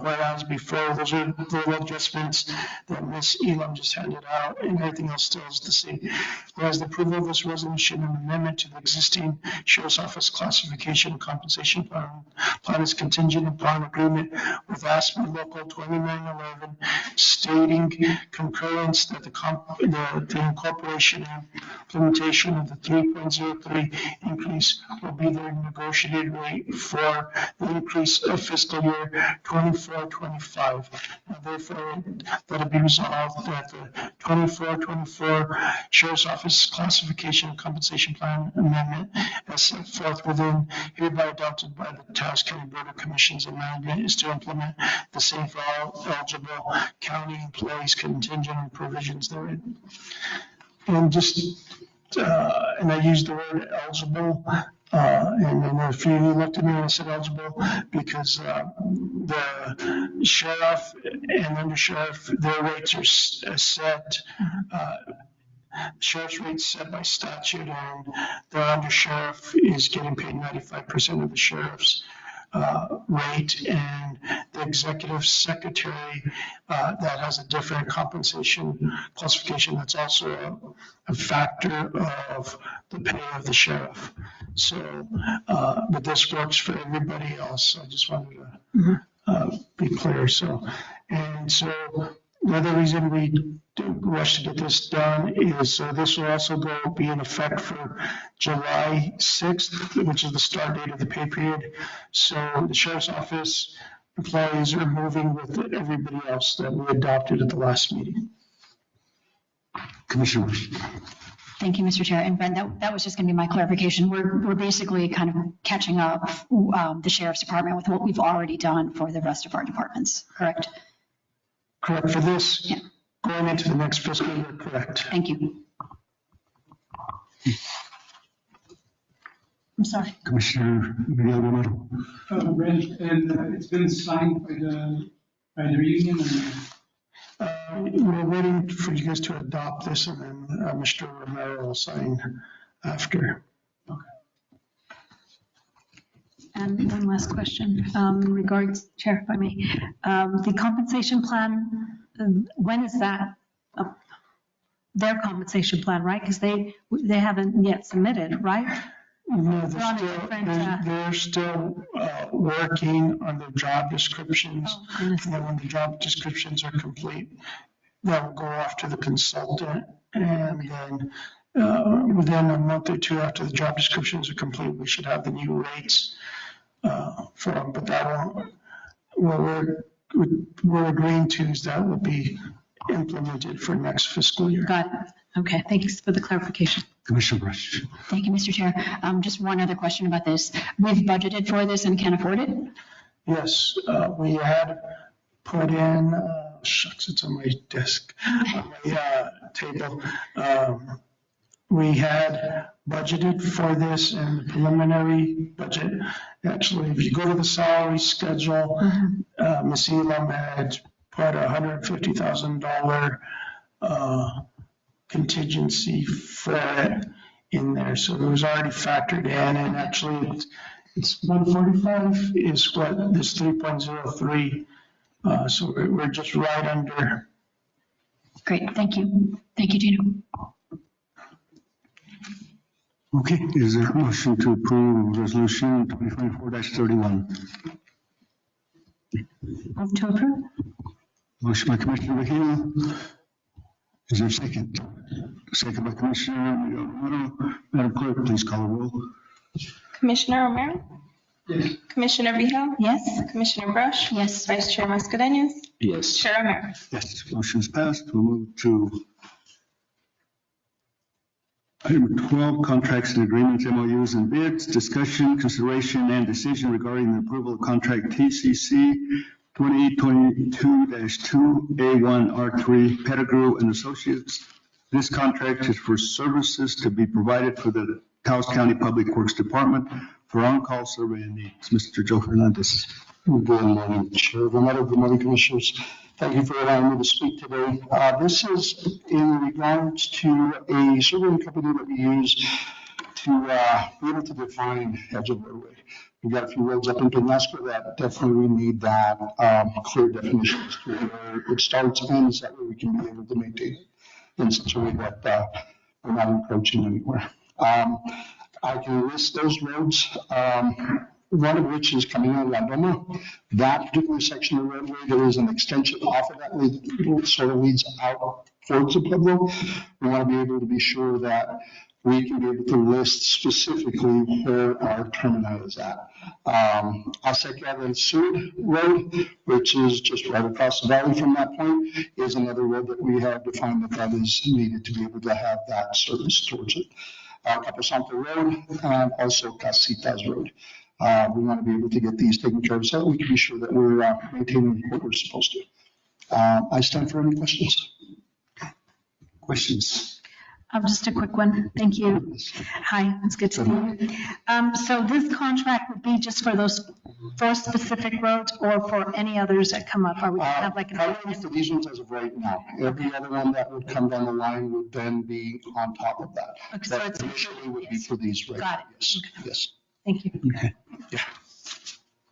whereas before. Those are the adjustments that Ms. Elam just handed out, and everything else still is the same. Whereas the approval of this resolution and amendment to the existing sheriff's office classification and compensation plan is contingent upon agreement with ASME Local 2911 stating concurrence that the incorporation and implementation of the 3.03 increase will be the negotiated rate for the increase of fiscal year 24-25. Therefore, that it be resolved that the 24-24 Sheriff's Office Classification and Compensation Plan Amendment as set forth within hereby adopted by the Taos County Board of Commissions and Management is to implement the same for all eligible county employees contingent on provisions therein. And just and I used the word eligible, and I know a few of you looked at me when I said eligible because the sheriff and undersheriff, their rates are set. Sheriff's rate's set by statute, and the undersheriff is getting paid 95% of the sheriff's rate, and the executive secretary that has a different compensation classification that's also a factor of the pay of the sheriff. So, but this works for everybody else. I just wanted to be clear. So, and so the other reason we rush to get this done is this will also be in effect for July 6th, which is the start date of the pay period. So the sheriff's office employees are moving with everybody else that we adopted at the last meeting. Commissioner. Thank you, Mr. Chair. And Ben, that was just going to be my clarification. We're basically kind of catching up the sheriff's department with what we've already done for the rest of our departments, correct? Correct. For this, going into the next fiscal year, correct. Thank you. I'm sorry. Commissioner Miguel Romero. And it's been signed by the union. We're waiting for you guys to adopt this, and then Mr. Romero will sign after. Okay. And one last question regards, Chair, if I may. The compensation plan, when is that? Their compensation plan, right? Because they haven't yet submitted, right? No, they're still working on their job descriptions. And then when the job descriptions are complete, that will go off to the consultant. And then within a month or two after the job descriptions are complete, we should have the new rates for them. But that won't, we're we're agreeing to is that will be implemented for next fiscal year. Got it. Okay, thanks for the clarification. Commissioner Brush. Thank you, Mr. Chair. Just one other question about this. We've budgeted for this and can afford it? Yes, we had put in, shucks, it's on my desk, on my table. We had budgeted for this in the preliminary budget. Actually, if you go to the salary schedule, Ms. Elam had put $150,000 contingency for it in there. So it was already factored in, and actually it's 145 is what this 3.03. So we're just right under. Great, thank you. Thank you, Gino. Okay, is there a motion to approve resolution 2024-31? Move to approve. Motion by Commissioner Mejia. Is there a second? Second by Commissioner Romero. Madam Clerk, please call the roll. Commissioner Romero? Yes. Commissioner Vehil? Yes. Commissioner Brush? Yes. Vice Chair Mascareñas? Yes. Chair Romero? Yes, motion's passed. We'll move to item 12, contracts and agreements, MOUs and bids, discussion, consideration, and decision regarding the approval of contract TCC 2022-2A1R3 Pettigrew and Associates. This contract is for services to be provided for the Taos County Public Works Department for on-call survey and needs. Mr. Joe Hernandez. Good morning, Chair Romero. Good morning, Commissioners. Thank you for allowing me to speak today. This is in regards to a surveying company that we use to be able to define edge of roadway. We've got a few roads up in Peñasco that definitely need that clear definitions to where it starts and ends, that way we can be able to maintain it in such a way that we're not encroaching anywhere. I can list those roads. One of which is coming out of La Doma. That particular section of roadway, there is an extension off of that, sort of leads out towards the Pueblo. We want to be able to be sure that we can be able to list specifically where our terminal is at. Acequia del Sur Road, which is just right across the valley from that point, is another road that we have defined that is needed to be able to have that service towards it. Caposanto Road and also Casitas Road. We want to be able to get these taken care of so that we can be sure that we're maintaining what we're supposed to. I stand for any questions. Questions? Just a quick one. Thank you. Hi, it's good to see you. So this contract would be just for those 4 specific roads or for any others that come up? Are we have like primarily for these ones as of right now. Every other one that would come down the line would then be on top of that. Okay, so but it's initially would be for these right Got now. it. Yes. Okay. Yes. Thank you. Okay.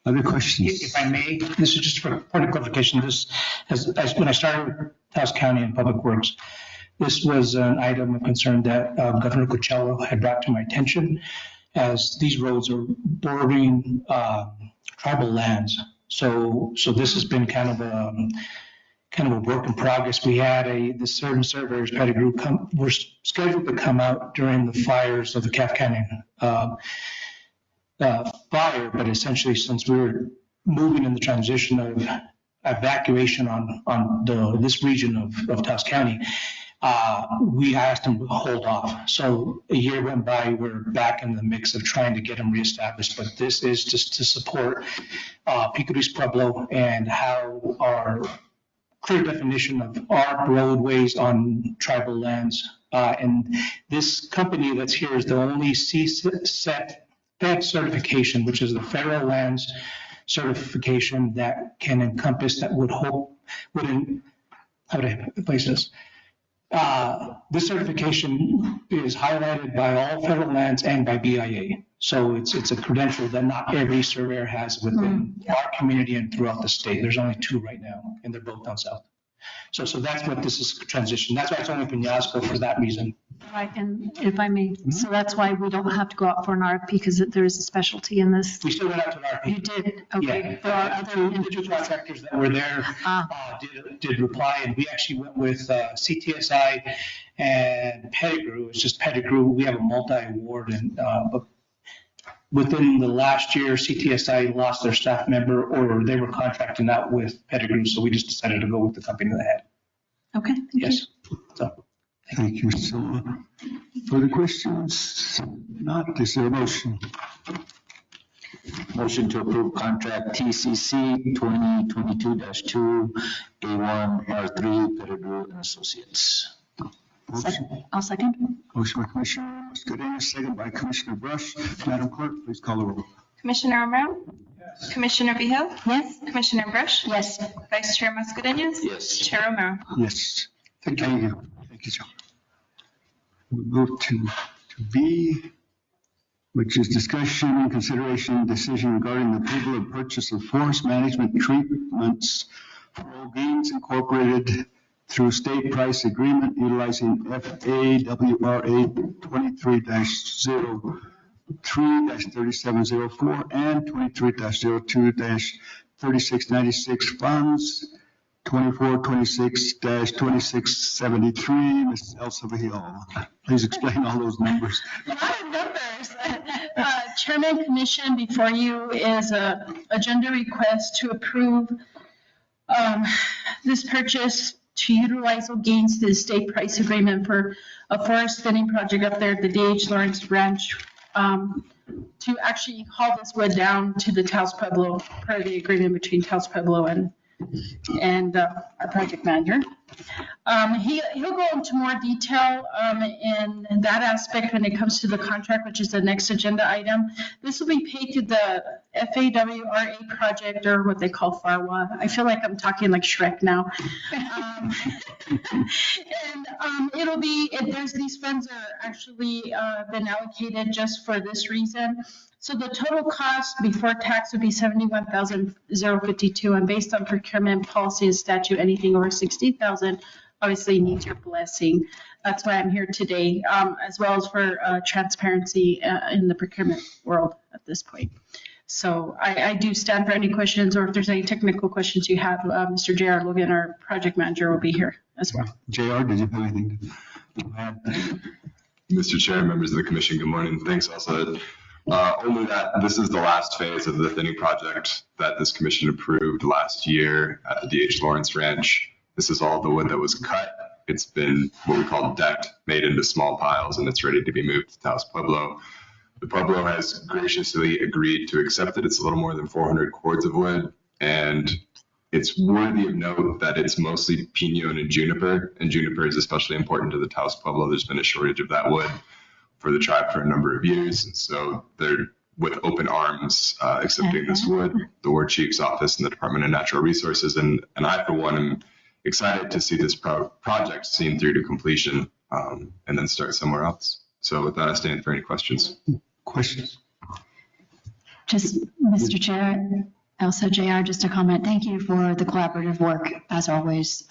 Other questions? If I may, this is just for point of clarification. This, as when I started with Taos County and Public Works, this was an item of concern that Governor Coachella had brought to my attention, as these roads are bordering tribal lands. So this has been kind of a work in progress. We had this certain surveyors, Pettigrew, were scheduled to come out during the fires of the Calf Canyon fire, but essentially since we were moving in the transition of evacuation on this region of Taos County, we asked them to hold off. So a year went by, we're back in the mix of trying to get them reestablished, but this is just to support Pico Luis Pueblo and how our clear definition of our roadways on tribal lands. And this company that's here is the only CSET certification, which is the federal lands certification that can encompass, that would how would I place this? This certification is highlighted by all federal lands and by BIA. So it's a credential that not every surveyor has within our community and throughout the state. There's only 2 right now, and they're both down south. So that's what this is transition. That's why it's only Peñasco for that reason. Right, and if I may, so that's why we don't have to go out for an RFP, because there is a specialty in this. We still went out to an RFP. You did, okay. Yeah. There are other The 2 contractors that were there did reply, and we actually went with CTSI and Pettigrew. It's just Pettigrew. We have a multi-award, and within the last year, CTSI lost their staff member or they were contracting out with Pettigrew, so we just decided to go with the company that had. Okay, thank you. Yes. So, Thank you, Mr. Silva. Further questions? Not, is there a motion? Motion to approve contract TCC 2022-2 A1R3 Pettigrew and Associates. I'll second. Motion by Commissioner Mascarenhas, second by Commissioner Brush. Madam Clerk, please call the roll. Commissioner Romero? Yes. Commissioner Vehil? Yes. Commissioner Brush? Yes. Vice Chair Mascarenhas? Yes. Chair Romero? Yes. Thank you. Thank you, Joe. We move to B, which is discussion and consideration decision regarding the approval of purchase of forest management treatments for All Gains Incorporated through state price agreement utilizing FAWRA 23-03-3704 and 23-02-3696 funds. 2426-2673, Ms. Elsa Vihil. Please explain all those numbers. A lot of numbers. Chairman, Commission, before you is a agenda request to approve this purchase to utilize Gaines the state price agreement for a forest thinning project up there at the DH Lawrence Ranch to actually haul this wood down to the Taos Pueblo, per the agreement between Taos Pueblo and our project manager. He'll go into more detail in that aspect when it comes to the contract, which is the next agenda item. This will be paid through the FAWRA project, or what they call FARWA. I feel like I'm talking like Shrek now. It'll be, these funds are actually been allocated just for this reason. So the total cost before tax would be $71,052, and based on procurement policy and statute, anything over $60,000 obviously needs your blessing. That's why I'm here today, as well as for transparency in the procurement world at this point. So I do stand for any questions, or if there's any technical questions you have, Mr. J.R. Logan, our project manager, will be here as well. J.R., did you have anything to add? Mr. Chair, members of the commission, good morning. Thanks also. Only that this is the last phase of the thinning project that this commission approved last year at the DH Lawrence Ranch. This is all the wood that was cut. It's been what we call decked, made into small piles, and it's ready to be moved to Taos Pueblo. The Pueblo has graciously agreed to accept it. It's a little more than 400 cords of wood, and it's worthy of note that it's mostly pinon and juniper is especially important to the Taos Pueblo. There's been a shortage of that wood for the tribe for a number of years. And so they're with open arms accepting this wood. The War Chief's office and the Department of Natural Resources. And I, for one, am excited to see this project seen through to completion and then start somewhere else. So with that, I stand for any questions. Questions? Just, Mr. Chair, also JR, just a comment. Thank you for the collaborative work, as always.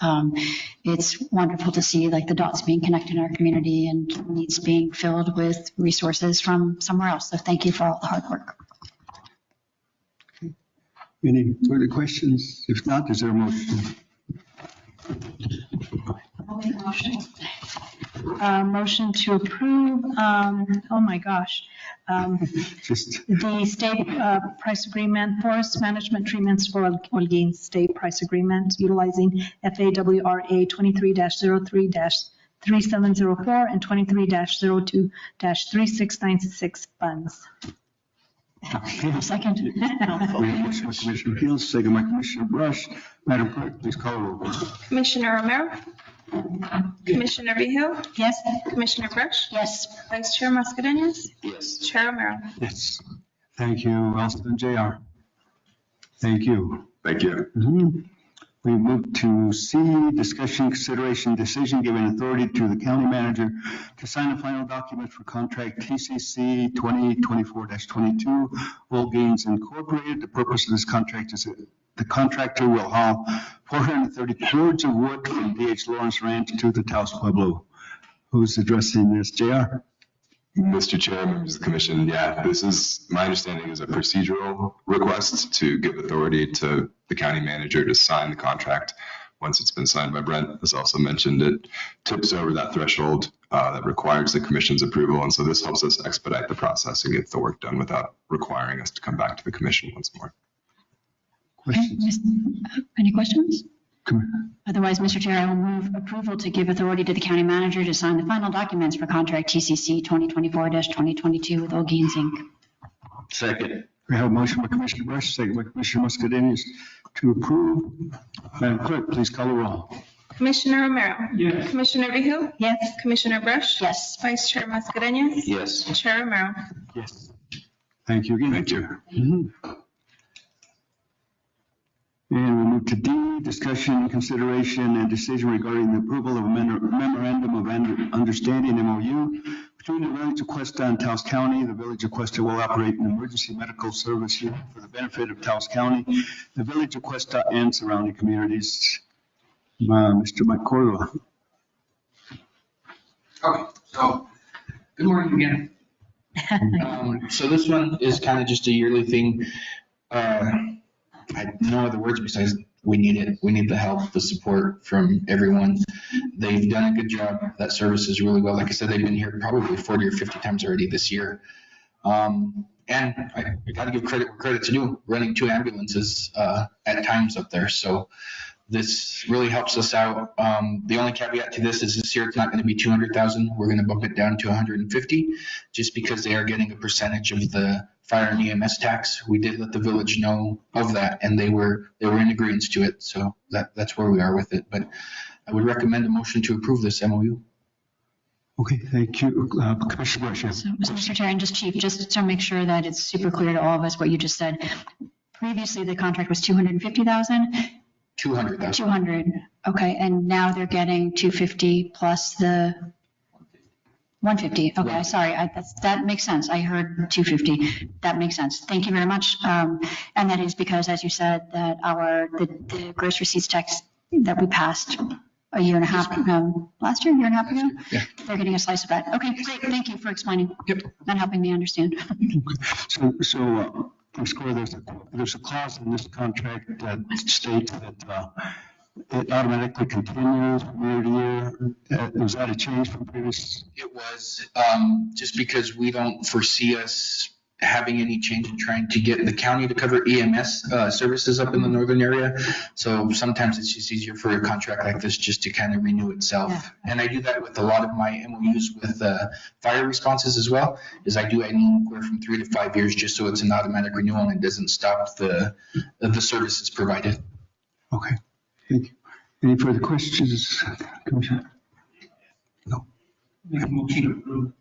It's wonderful to see like the dots being connected in our community and needs being filled with resources from somewhere else. So thank you for all the hard work. Okay. Any further questions? If not, is there a motion? Motion to approve, oh my gosh. The state price agreement, forest management treatments for Holguín state price agreement utilizing FAWRA 23-03-3704 and 23-02-3696 funds. Second. Motion by Commissioner Hill, second by Commissioner Brush. Madam Clerk, please call the roll. Commissioner Romero? Commissioner Vehil? Yes. Commissioner Brush? Yes. Vice Chair Mascarenhas? Yes. Chair Romero? Yes. Thank you, Elsa and JR. Thank you. Thank you. We move to C, discussion, consideration, decision giving authority to the county manager to sign a final document for contract TCC 2024-22, All Gains Incorporated. The purpose of this contract is that the contractor will haul 430 cords of wood from DH Lawrence Ranch to the Taos Pueblo. Who's addressing this, JR? Mr. Chair, members of the commission, this is, my understanding is a procedural request to give authority to the county manager to sign the contract. Once it's been signed by Brent, as also mentioned, it tips over that threshold that requires the commission's approval. And so this helps us expedite the process and get the work done without requiring us to come back to the commission once more. Questions? Any questions? Otherwise, Mr. Chair, I will move approval to give authority to the county manager to sign the final documents for contract TCC 2024-2022 with Olgains Inc. Second. We have a motion by Commissioner Brush, second by Commissioner Mascarenhas to approve. Madam Clerk, please call the roll. Commissioner Romero? Yes. Commissioner Vehil? Yes. Commissioner Brush? Yes. Vice Chair Mascarenhas? Yes. Chair Romero? Yes. Thank you again. Thank you. And we move to D, discussion, consideration, and decision regarding the approval of a memorandum of understanding MOU between the Village of Cuesta and Taos County. The Village of Cuesta will operate an emergency medical service here for the benefit of Taos County, the Village of Cuesta, and surrounding communities. Mr. Mike Cordova. Okay, so, good morning again. So this one is kind of just a yearly thing. No other words besides we need it. We need the help, the support from everyone. They've done a good job. That service is really well. Like I said, they've been here probably 40 or 50 times already this year. And I got to give credit where credit's due, running 2 ambulances at times up there. So this really helps us out. The only caveat to this is this year it's not going to be 200,000. We're going to bump it down to 150, just because they are getting a percentage of the fire and EMS tax. We did let the village know of that, and they were in agreement to it. So that's where we are with it. But I would recommend a motion to approve this MOU. Okay, thank you. Commissioner Brush. So, Mr. Chair, and just Chief, just to make sure that it's super clear to all of us what you just said. Previously, the contract was 250,000. 200,000. 200. Okay, and now they're getting 250 plus the 150. Okay, sorry, that makes sense. I heard 250. That makes sense. Thank you very much. And that is because, as you said, that the gross receipts tax that we passed a year and a half, last year and a half ago, Yeah. they're getting a slice of that. Okay, great. Thank you for explaining. Yep. And helping me understand. So Ms. Cora, there's a clause in this contract that states that it automatically continues from year to year. Was that a change from previous? It was, just because we don't foresee us having any change in trying to get the county to cover EMS services up in the northern area. So sometimes it's just easier for a contract like this just to kind of renew itself. Yeah. And I do that with a lot of my MOUs with fire responses as well, is I do anywhere from 3 to 5 years just so it's an automatic renewal and it doesn't stop the services provided. Okay, thank you. Any further questions, Commissioner? No. Make a motion to approve.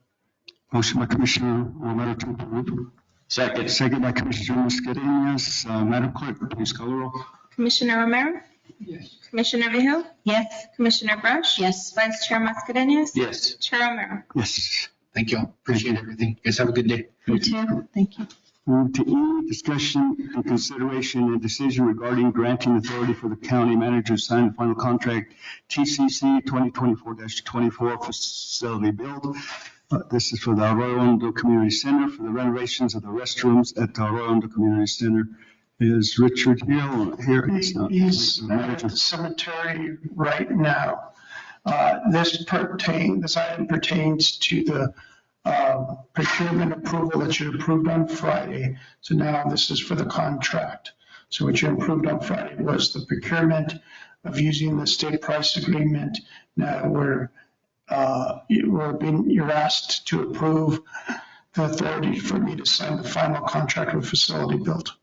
Motion by Commissioner Romero to approve. Second. Second by Commissioner Mascarenhas. Madam Clerk, please call the roll. Commissioner Romero? Yes. Commissioner Vehil? Yes. Commissioner Brush? Yes. Vice Chair Mascarenhas? Yes. Chair Romero? Yes. Thank you. Appreciate everything. You guys have a good day. You too. Thank you. Move to E, discussion and consideration and decision regarding granting authority for the county manager to sign the final contract TCC 2024-24 facility build. This is for the Arroyo Hondo Community Center for the renovations of the restrooms at the Arroyo Hondo Community Center. Is Richard Hill here? He's at the cemetery right now. This item pertains to the procurement approval that you approved on Friday. So now this is for the contract. So what you approved on Friday was the procurement of using the state price agreement. Now you're asked to approve the authority for me to sign the final contract with facility built.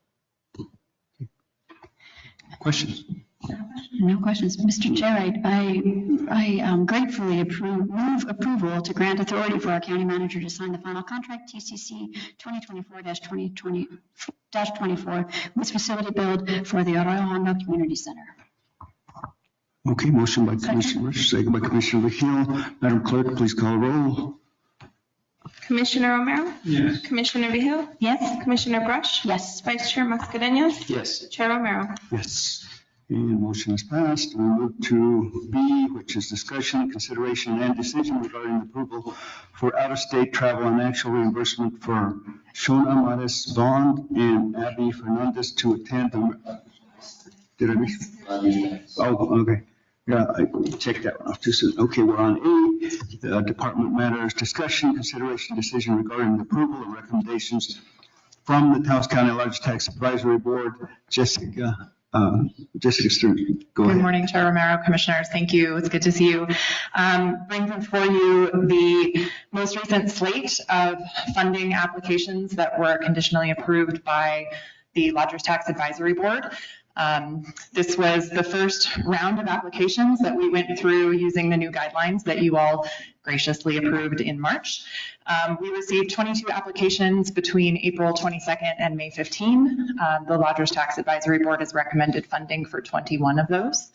Questions? No questions. Mr. Chair, I gratefully move approval to grant authority for our county manager to sign the final contract TCC 2024-24 with facility build for the Arroyo Hondo Community Center. Okay, motion by Commissioner Rich, second by Commissioner Hill. Madam Clerk, please call roll. Commissioner Romero? Yes. Commissioner Vehil? Yes. Commissioner Brush? Yes. Vice Chair Mascarenhas? Yes. Chair Romero? Yes. And motion is passed. We move to B, which is discussion, consideration, and decision regarding approval for out-of-state travel and actual reimbursement for Shona Mares Bond and Abby Fernandez to attend the. Did I miss? Oh, okay. Yeah, I checked that one off too soon. Okay, we're on A, department matters, discussion, consideration, decision regarding the approval and recommendations from the Taos County Large Tax Advisory Board. Jessica Stern, go ahead. Good morning, Chair Romero, Commissioners. Thank you. It's good to see you. Bring before you the most recent slate of funding applications that were conditionally approved by the Lodgers Tax Advisory Board. This was the first round of applications that we went through using the new guidelines that you all graciously approved in March. We received 22 applications between April 22nd and May 15. The Lodgers Tax Advisory Board has recommended funding for 21 of those.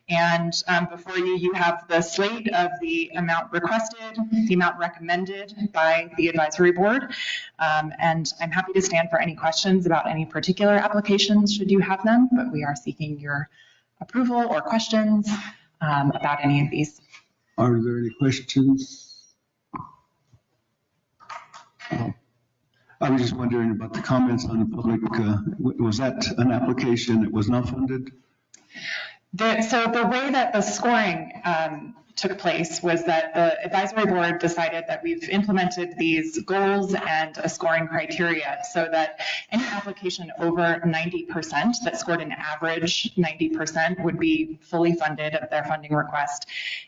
And before you, you have the slate of the amount requested, the amount recommended by the advisory board. And I'm happy to stand for any questions about any particular applications should you have them, but we are seeking your approval or questions about any of these. Are there any questions? I was just wondering about the comments on the public. Was that an application that was not funded? So the way that the scoring took place was that the advisory board decided that we've implemented these goals and a scoring criteria so that any application over 90% that scored an average 90% would be fully funded of their funding request.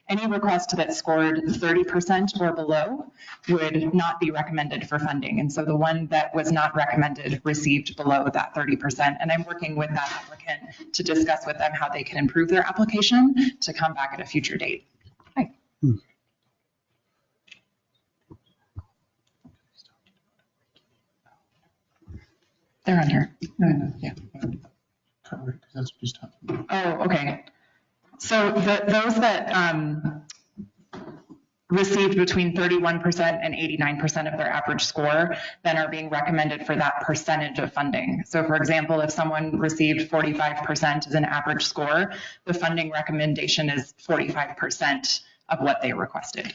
Any request that scored 30% or below would not be recommended for funding. And so the one that was not recommended received below that 30%. And I'm working with that applicant to discuss with them how they can improve their application to come back at a future date. Hi. They're on here. Yeah. Oh, okay. So those that received between 31% and 89% of their average score then are being recommended for that percentage of funding. So for example, if someone received 45% as an average score, the funding recommendation is 45% of what they requested.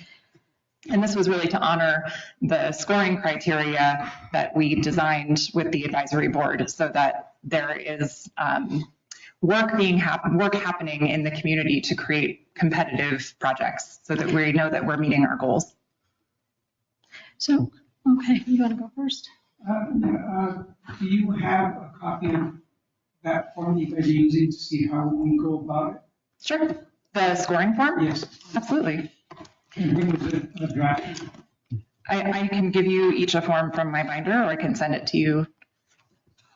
And this was really to honor the scoring criteria that we designed with the advisory board so that there is work happening in the community to create competitive projects so that we know that we're meeting our goals. So, okay, you want to go first? Do you have a copy of that form you guys are using to see how we go about it? Sure. The scoring form? Yes. Absolutely. Can you bring us a draft? I can give you each a form from my binder, or I can send it to you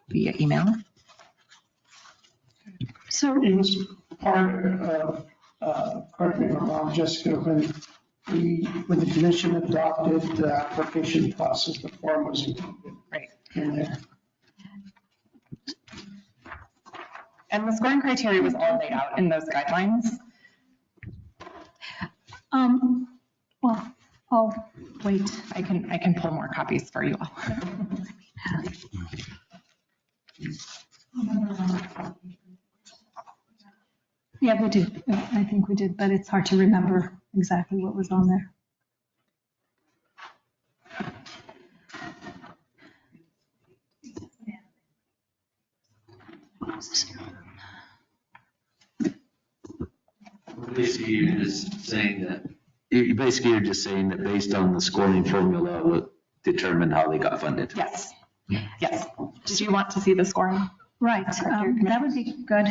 via email. So it was part of, correct me if I'm wrong, Jessica, when the commission adopted the application process, the form was included in there. And the scoring criteria was all laid out in those guidelines. Well, I'll wait. I can pull more copies for you all. Yeah, we do. I think we did, but it's hard to remember exactly what was on there. Basically, you're just saying that based on the scoring formula, it will determine how they got funded. Yes. Yes. Do you want to see the scoring? Right. That would be good.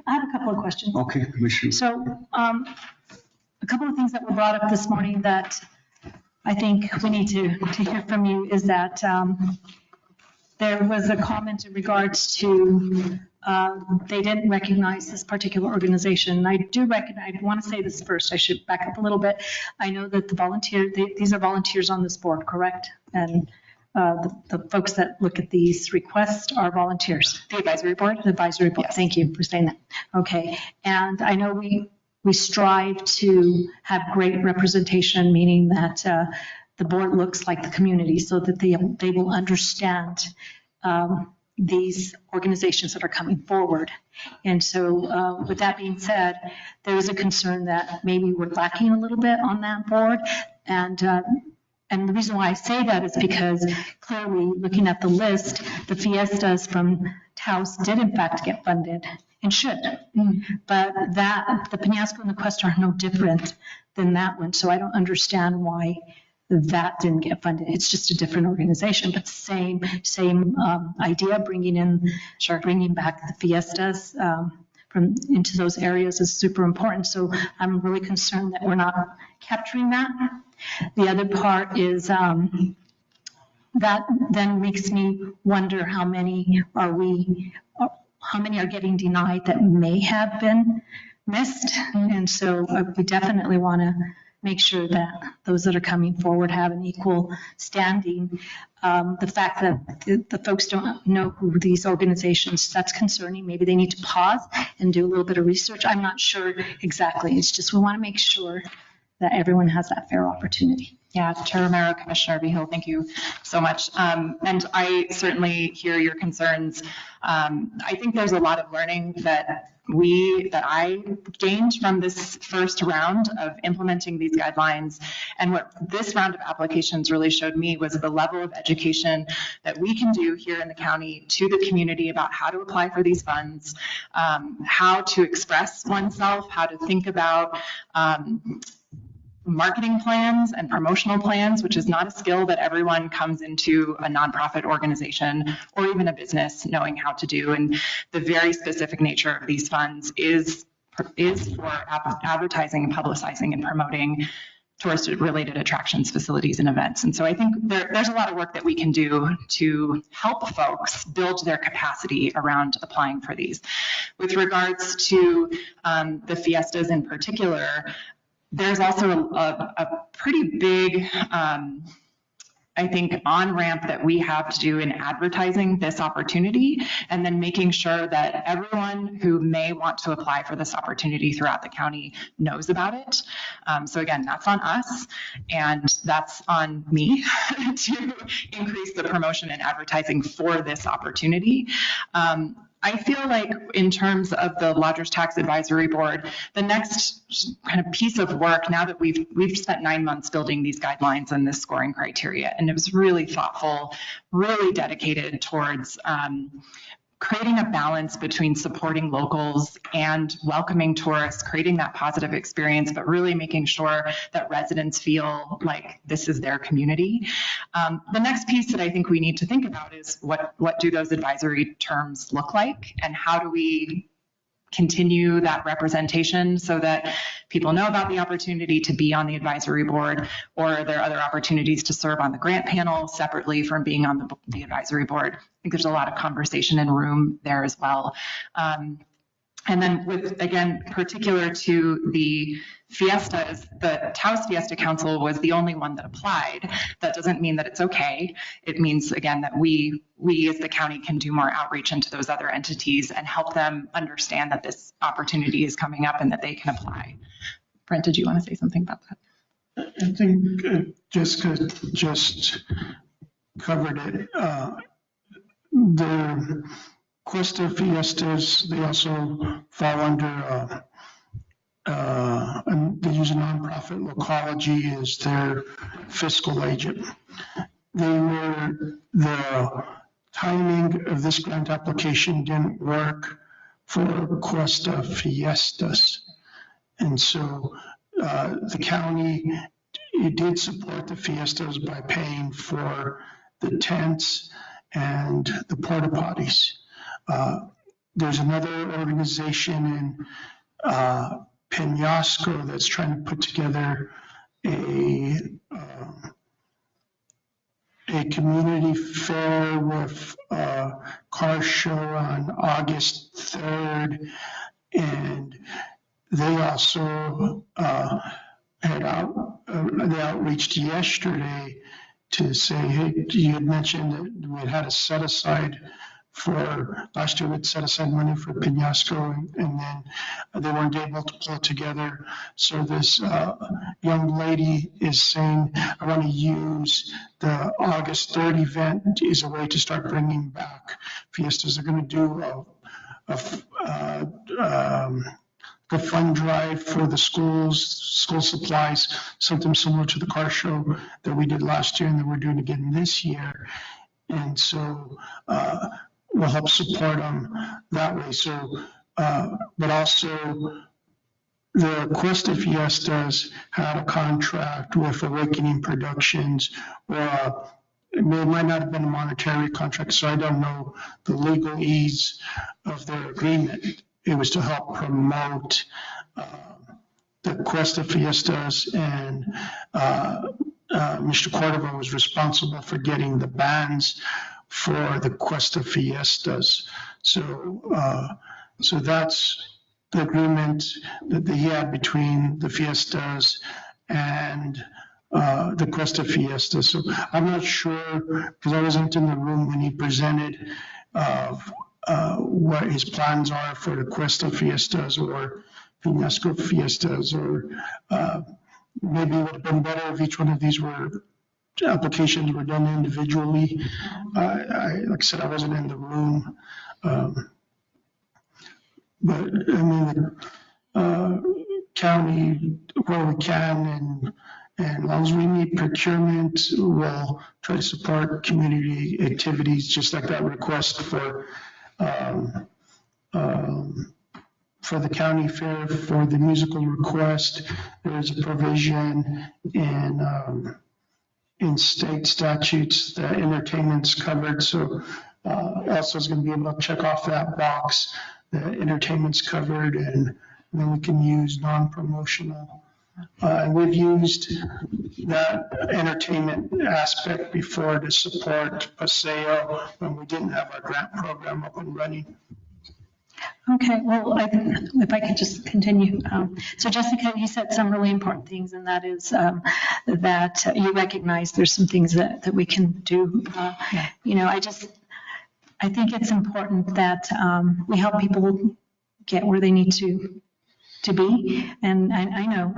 I have a couple of questions. Okay, Commissioner. So a couple of things that were brought up this morning that I think we need to hear from you is that there was a comment in regards to they didn't recognize this particular organization. I do recognize, I want to say this first, I should back up a little bit. I know that these are volunteers on this board, correct? And the folks that look at these requests are volunteers. The advisory board? The advisory board, yes. Thank you for saying that. Okay, and I know we strive to have great representation, meaning that the board looks like the community so that they will understand these organizations that are coming forward. And so with that being said, there is a concern that maybe we're lacking a little bit on that board. And the reason why I say that is because clearly looking at the list, the Fiestas from Taos did in fact get funded. and should. But the Penasco and the Quest are no different than that one, so I don't understand why that didn't get funded. It's just a different organization, but same idea, bringing back the fiestas from into those areas is super important. So I'm really concerned that we're not capturing that. The other part is that then makes me wonder how many are getting denied that may have been missed. And so we definitely want to make sure that those that are coming forward have an equal standing. The fact that the folks don't know who these organizations, that's concerning. Maybe they need to pause and do a little bit of research. I'm not sure exactly. It's just we want to make sure that everyone has that fair opportunity. Yeah, Chair Romero, Commissioner Vigil, thank you so much. And I certainly hear your concerns. I think there's a lot of learning that I gained from this first round of implementing these guidelines. And what this round of applications really showed me was the level of education that we can do here in the county to the community about how to apply for these funds, how to express oneself, how to think about marketing plans and promotional plans, which is not a skill that everyone comes into a nonprofit organization or even a business knowing how to do. And the very specific nature of these funds is for advertising and publicizing and promoting tourist-related attractions, facilities, and events. And so I think there's a lot of work that we can do to help folks build their capacity around applying for these. With regards to the fiestas in particular, there's also a pretty big, I think, on-ramp that we have to do in advertising this opportunity and then making sure that everyone who may want to apply for this opportunity throughout the county knows about it. So again, that's on us and that's on me to increase the promotion and advertising for this opportunity. I feel like in terms of the Lodgers Tax Advisory Board, the next kind of piece of work, now that we've spent 9 months building these guidelines and this scoring criteria, and it was really thoughtful, really dedicated towards creating a balance between supporting locals and welcoming tourists, creating that positive experience, but really making sure that residents feel like this is their community. The next piece that I think we need to think about is what do those advisory terms look like, and how do we continue that representation so that people know about the opportunity to be on the advisory board, or are there other opportunities to serve on the grant panel separately from being on the advisory board? I think there's a lot of conversation and room there as well. And then with, again, particular to the fiestas, the Taos Fiesta Council was the only one that applied. That doesn't mean that it's okay. It means, again, that we as the county can do more outreach into those other entities and help them understand that this opportunity is coming up and that they can apply. Brent, did you want to say something about that? I think Jessica just covered it. The Cuesta Fiestas, they also fall under, and they use a nonprofit. Locology as their fiscal agent. The timing of this grant application didn't work for Cuesta Fiestas. And so the county, it did support the fiestas by paying for the tents and the porta potties. There's another organization in Penasco that's trying to put together a community fair with a car show on August 3rd, and they also had outreached yesterday to say, hey, you had mentioned that we had a set aside for last year. We'd set aside money for Penasco, and then they weren't able to pull it together. So this young lady is saying, I want to use the August 3rd event as a way to start bringing back fiestas. They're going to do a fund drive for the schools, school supplies, something similar to the car show that we did last year and that we're doing again this year. And so we'll help support them that way. So but also the Cuesta Fiestas had a contract with Awakening Productions, or it might not have been a monetary contract, so I don't know the legalese of their agreement. It was to help promote the Cuesta Fiestas, and Mr. Cordova was responsible for getting the bands for the Cuesta Fiestas. So that's the agreement that he had between the Fiestas and the Cuesta Fiesta. So I'm not sure, because I wasn't in the room when he presented what his plans are for the Cuesta Fiestas or Pinasco Fiestas, or maybe it would have been better if each one of these applications were done individually. Like I said, I wasn't in the room. But I mean, county, where we can, and as long as we meet procurement, we'll try to support community activities, just like that request for the county fair, for the musical request. There is a provision in state statutes that entertainment's covered, so Elsa's going to be able to check off that box. The entertainment's covered, and then we can use non-promotional. And we've used that entertainment aspect before to support Paseo when we didn't have our grant program up and running. Okay, well, if I could just continue. So Jessica, you said some really important things, and that is that you recognize there's some things that we can do. I think it's important that we help people get where they need to be. And I know,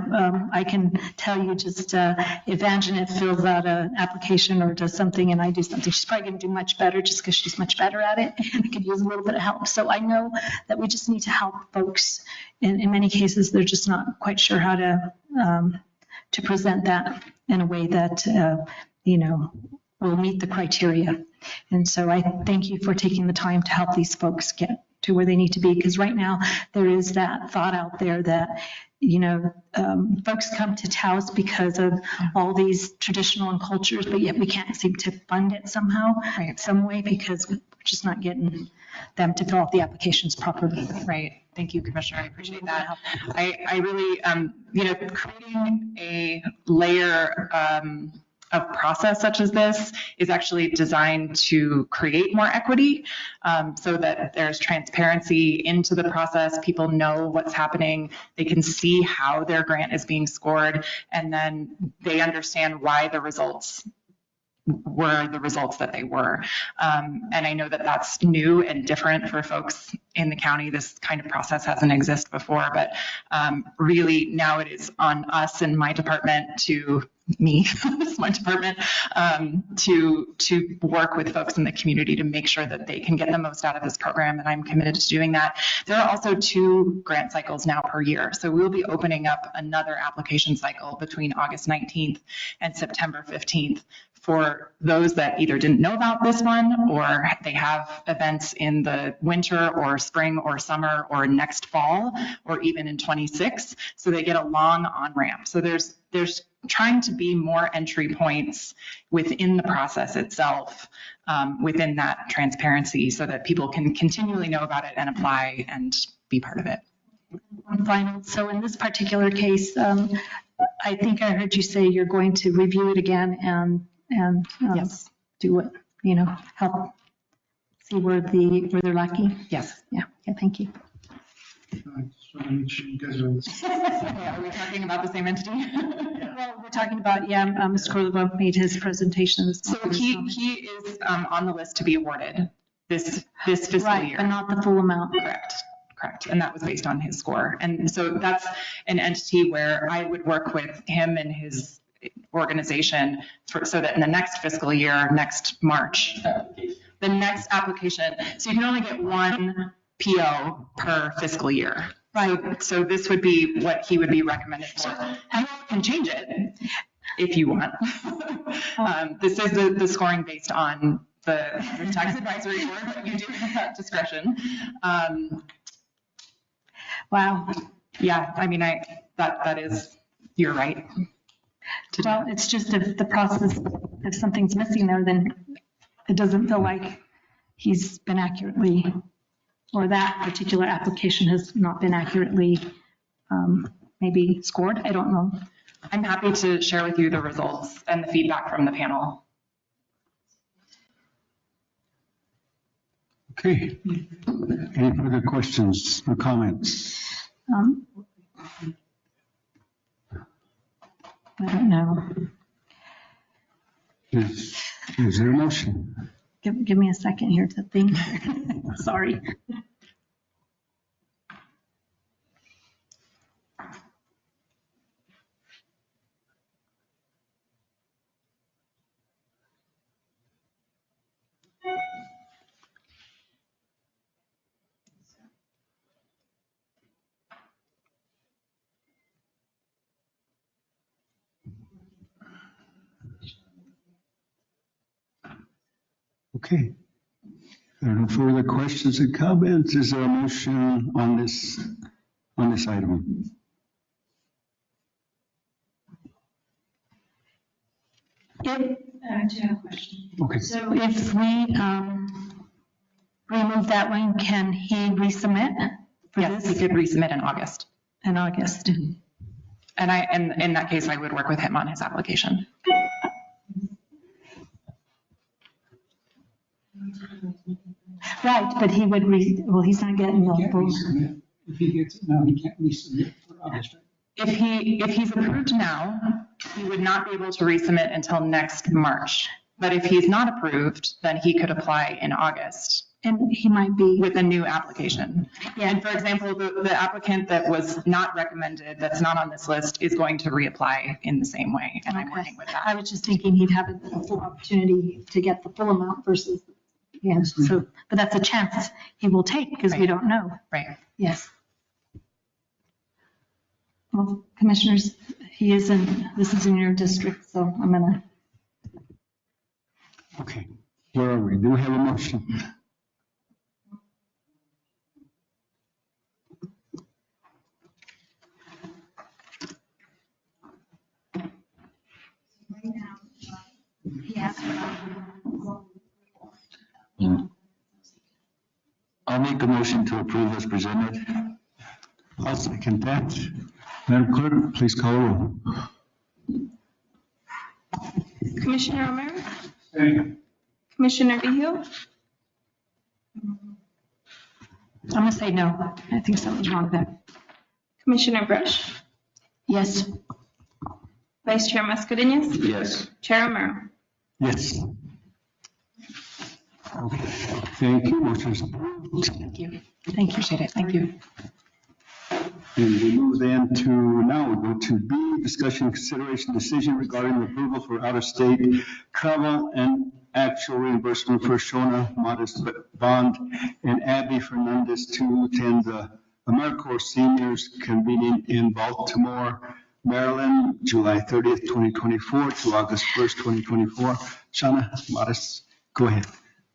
I can tell you just if Anjanette fills out an application or does something and I do something, she's probably going to do much better just because she's much better at it. I could use a little bit of help. So I know that we just need to help folks. In many cases, they're just not quite sure how to present that in a way that, will meet the criteria. And so I thank you for taking the time to help these folks get to where they need to be, because right now there is that thought out there that folks come to Taos because of all these traditional and cultures, but yet we can't seem to fund it somehow, some way, because we're just not getting them to fill out the applications properly. Right. Thank you, Commissioner. I appreciate that. I really, creating a layer of process such as this is actually designed to create more equity, so that there's transparency into the process. People know what's happening. They can see how their grant is being scored, and then they understand why the results were the results that they were. And I know that that's new and different for folks in the county. This kind of process hasn't existed before, but really now it is on us and my department to work with folks in the community to make sure that they can get the most out of this program, and I'm committed to doing that. There are also 2 grant cycles now per year, so we'll be opening up another application cycle between August 19th and September 15th for those that either didn't know about this one, or they have events in the winter or spring or summer or next fall, or even in 26, so they get a long on-ramp. So there's trying to be more entry points within the process itself, within that transparency, so that people can continually know about it and apply and be part of it. One final, so in this particular case, I think I heard you say you're going to review it again and yes, do what, help see where they're lacking. Yes. Yeah. Thank you. Are we talking about the same entity? Well, we're talking about, Mr. Cordova made his presentation. So he is on the list to be awarded this fiscal year. But not the full amount. Correct. And that was based on his score. And so that's an entity where I would work with him and his organization so that in the next fiscal year, next March, the next application, so you can only get one PO per fiscal year. Right. So this would be what he would be recommended for. And you can change it if you want. This is the scoring based on the tax advisory board, but you do have that discretion. Wow. Yeah, I mean, that is, you're right. Well, it's just if the process, if something's missing there, then it doesn't feel like he's been accurately, or that particular application has not been accurately maybe scored. I don't know. I'm happy to share with you the results and the feedback from the panel. Okay. Any further questions or comments? I don't know. Is there a motion? Give me a second here to think. Sorry. Okay. There are no further questions and comments. Is there a motion on this item? I do have a question. Okay. So if we remove that one, can he resubmit for Yes, this? he could resubmit in August. In August. And in that case, I would work with him on his application. Right, but he would well, he's not getting the full. If he gets it now, he can't resubmit for August. If he's approved now, he would not be able to resubmit until next March. But if he's not approved, then he could apply in August. And he might be. With a new application. Yeah, and for example, the applicant that was not recommended, that's not on this list, is going to reapply in the same way, and I'm working with that. I was just thinking he'd have a full opportunity to get the full amount versus, yes, so, but that's a chance he will take because we don't know. Right. Yes. Well, commissioners, this is in your district, so I'm gonna. Okay. Where are we? Do we have a motion? I'll make a motion to approve as presented. I'll second that. Madam Clerk, please call roll. Commissioner Romero? Aye. Commissioner Vehil? I'm gonna say no. I think something's wrong there. Commissioner Brush? Yes. Vice Chair Mascarenhas? Yes. Chair Romero? Yes. Okay. Thank you. Motion is approved. Thank you. Appreciate it. Thank you. And we move then to, now we go to B, discussion, consideration, decision regarding the approval for out-of-state travel and actual reimbursement for Shona Modest Bond and Abby Fernandez to attend the AmeriCorps Seniors Convening in Baltimore, Maryland, July 30th, 2024 to August 1st, 2024. Shona Modest, go ahead.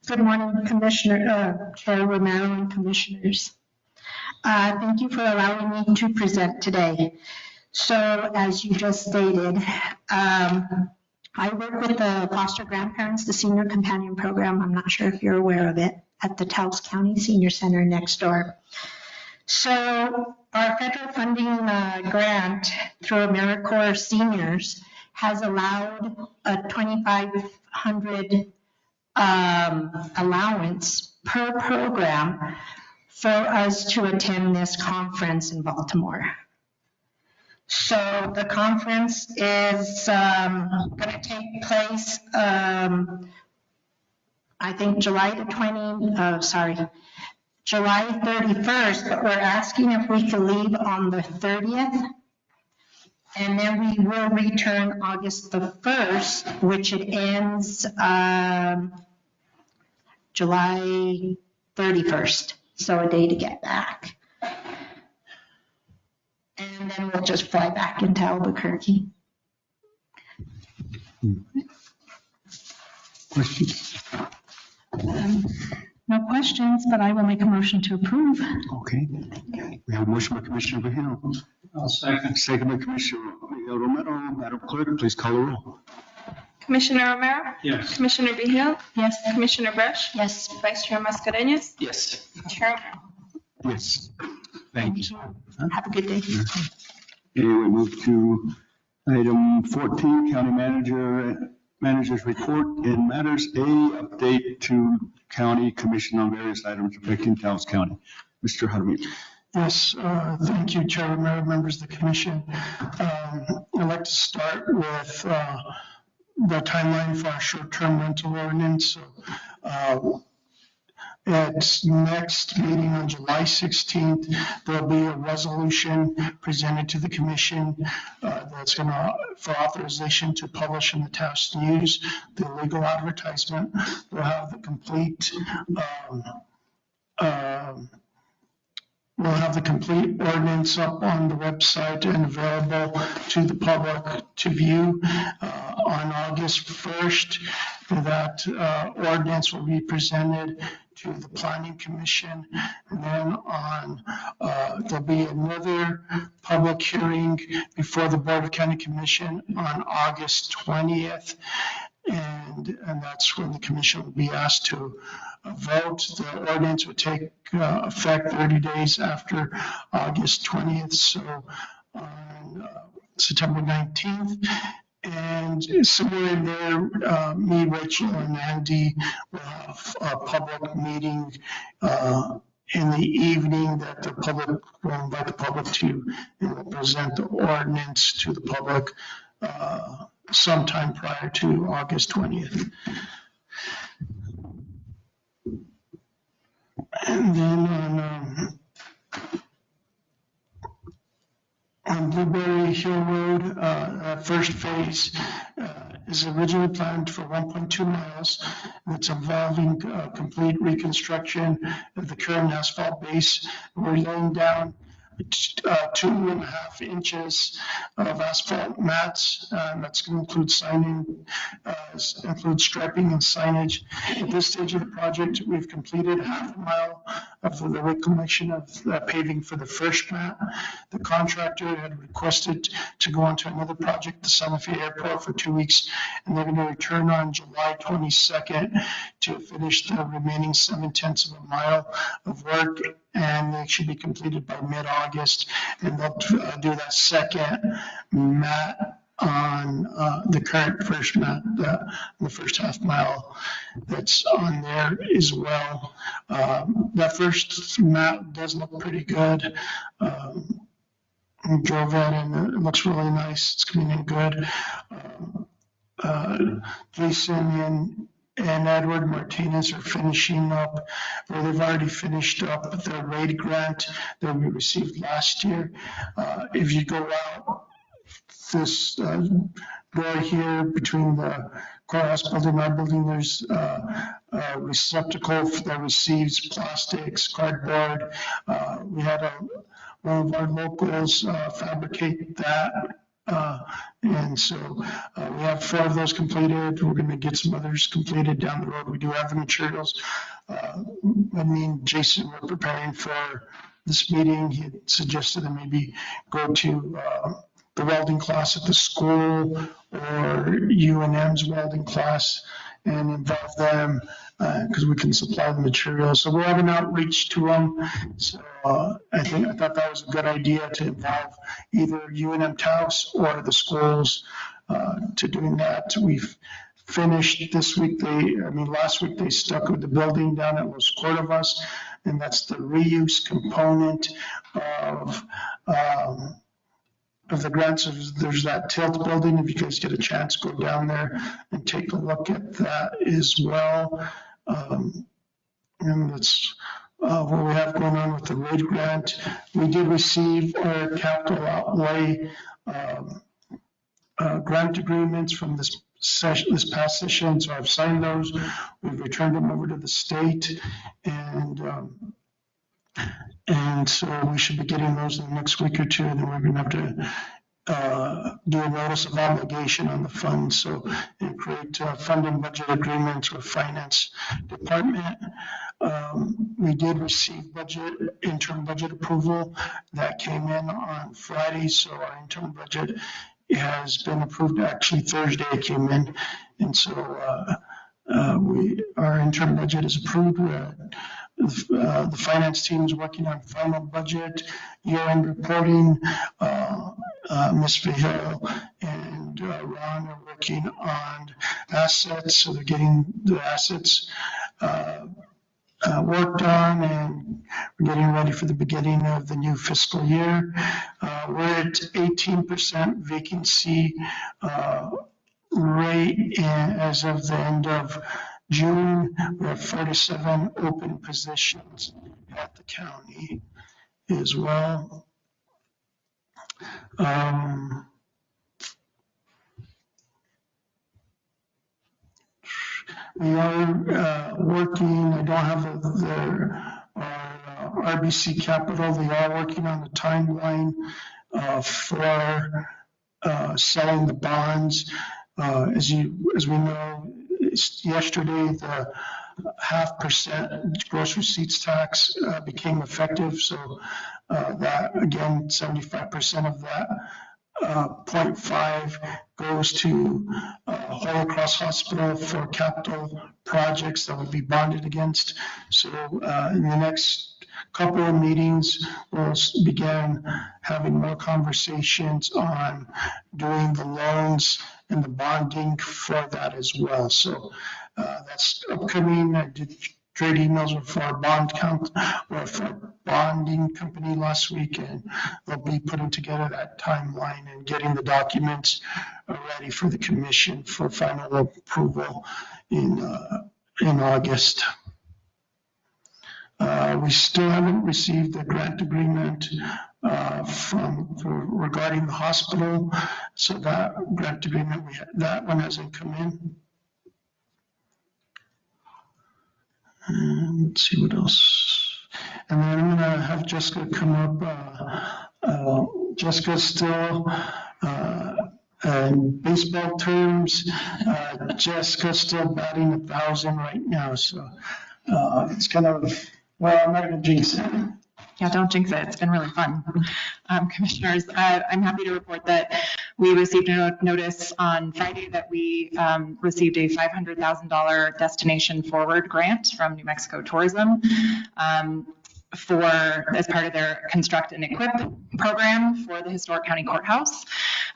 Good morning, Commissioner, Chair Romero and Commissioners. Thank you for allowing me to present today. So as you just stated, I work with the Foster Grandparents, the Senior Companion Program. I'm not sure if you're aware of it, at the Taos County Senior Center next door. So our federal funding grant through AmeriCorps Seniors has allowed a $2,500 allowance per program for us to attend this conference in Baltimore. So the conference is going to take place, I think July 31st, but we're asking if we can leave on the 30th. And then we will return August the 1st, which it ends July 31st. So a day to get back. And then we'll just fly back into Albuquerque. Questions? No questions, but I will make a motion to approve. Okay. We have a motion by Commissioner Vehil. I'll second. Second by Commissioner Miguel Romero. Madam Clerk, please call the roll. Commissioner Romero? Yes. Commissioner Vehil? Yes. Commissioner Brush? Yes. Vice Chair Mascareñas? Yes. Chair Romero? Yes. Thank you. Have a good day. Okay, we move to item 14, County Manager's Report in Matters A, update to County Commission on various items affecting Taos County. Mr. Jaramillo. Yes, thank you, Chair Romero, members of the commission. I'd like to start with the timeline for our short-term rental ordinance. At next meeting on July 16th, there'll be a resolution presented to the commission that's for authorization to publish in the Taos News, the legal advertisement. We'll have the complete ordinance up on the website and available to the public to view on August 1st. That ordinance will be presented to the Planning Commission. And then there'll be another public hearing before the Board of County Commission on August 20th. And that's when the commission will be asked to vote. The ordinance would take effect 30 days after August 20th, so on September 19th. And somewhere in there, me, Rachel, and Andy will have a public meeting in the evening that the public will invite the public to, and we'll present the ordinance to the public sometime prior to August 20th. And then on Blueberry Hill Road, first phase is originally planned for 1.2 miles. It's involving complete reconstruction of the current asphalt base. We're laying down 2.5 inches of asphalt mats. That's going to include include striping and signage. At this stage of the project, we've completed half a mile of the reclamation of paving for the first mat. The contractor had requested to go on to another project, the Santa Fe Airport, for 2 weeks, and they're going to return on July 22nd to finish the remaining 7/10 of a mile of work, and they should be completed by mid-August. And they'll do that second mat on the current first mat, the first half mile that's on there as well. That first mat does look pretty good. I drove it and it looks really nice. It's coming in good. Jason and Edward Martinez are finishing up, or they've already finished up the RAID grant that we received last year. If you go out this door here between the courthouse building and our building, there's a receptacle that receives plastics, cardboard. We had one of our locals fabricate that. And so we have 4 of those completed. We're going to get some others completed down the road. We do have the materials. I mean, Jason, we're preparing for this meeting. He had suggested that maybe go to the welding class at the school or UNM's welding class and involve them because we can supply the materials. So we're having outreach to them. So I thought that was a good idea to involve either UNM Taos or the schools to doing that. We've finished this week. Last week they stuck with the building down at Los Cordovas, and that's the reuse component of the grants. There's that tilt building. If you guys get a chance, go down there and take a look at that as well. And that's what we have going on with the RAID grant. We did receive our capital outlay grant agreements from this past session, so I've signed those. We've returned them over to the state, and so we should be getting those in the next week or two, and then we're going to have to do a notice of obligation on the funds, and create funding budget agreements with finance department. We did receive interim budget approval that came in on Friday, so our interim budget has been approved. Actually, Thursday it came in, and so our interim budget is approved. The finance team is working on final budget, year-end reporting. Ms. Vihel and Ron are working on assets, so they're getting the assets worked on, and we're getting ready for the beginning of the new fiscal year. We're at 18% vacancy rate as of the end of June. We have 47 open positions at the county as well. We are working, I don't have our RBC Capital, they are working on the timeline for selling the bonds. As we know, yesterday the 0.5% gross receipts tax became effective. So that again, 75% of that 0.5 goes to Holy Cross Hospital for capital projects that would be bonded against. So in the next couple of meetings, we'll begin having more conversations on doing the loans and the bonding for that as well. So that's upcoming. I did trade emails for our bonding company last week, and they'll be putting together that timeline and getting the documents ready for the commission for final approval in August. We still haven't received the grant agreement regarding the hospital, so that grant agreement, that one hasn't come in. And let's see what else. And then I'm gonna have Jessica come up. Jessica's still, in baseball terms, Jessica's still batting 1,000 right now. So it's kind of, well, I'm not gonna jinx it. Yeah, don't jinx it. It's been really fun. Commissioners, I'm happy to report that we received a notice on Friday that we received a $500,000 Destination Forward grant from New Mexico Tourism as part of their Construct and Equip program for the Historic County Courthouse.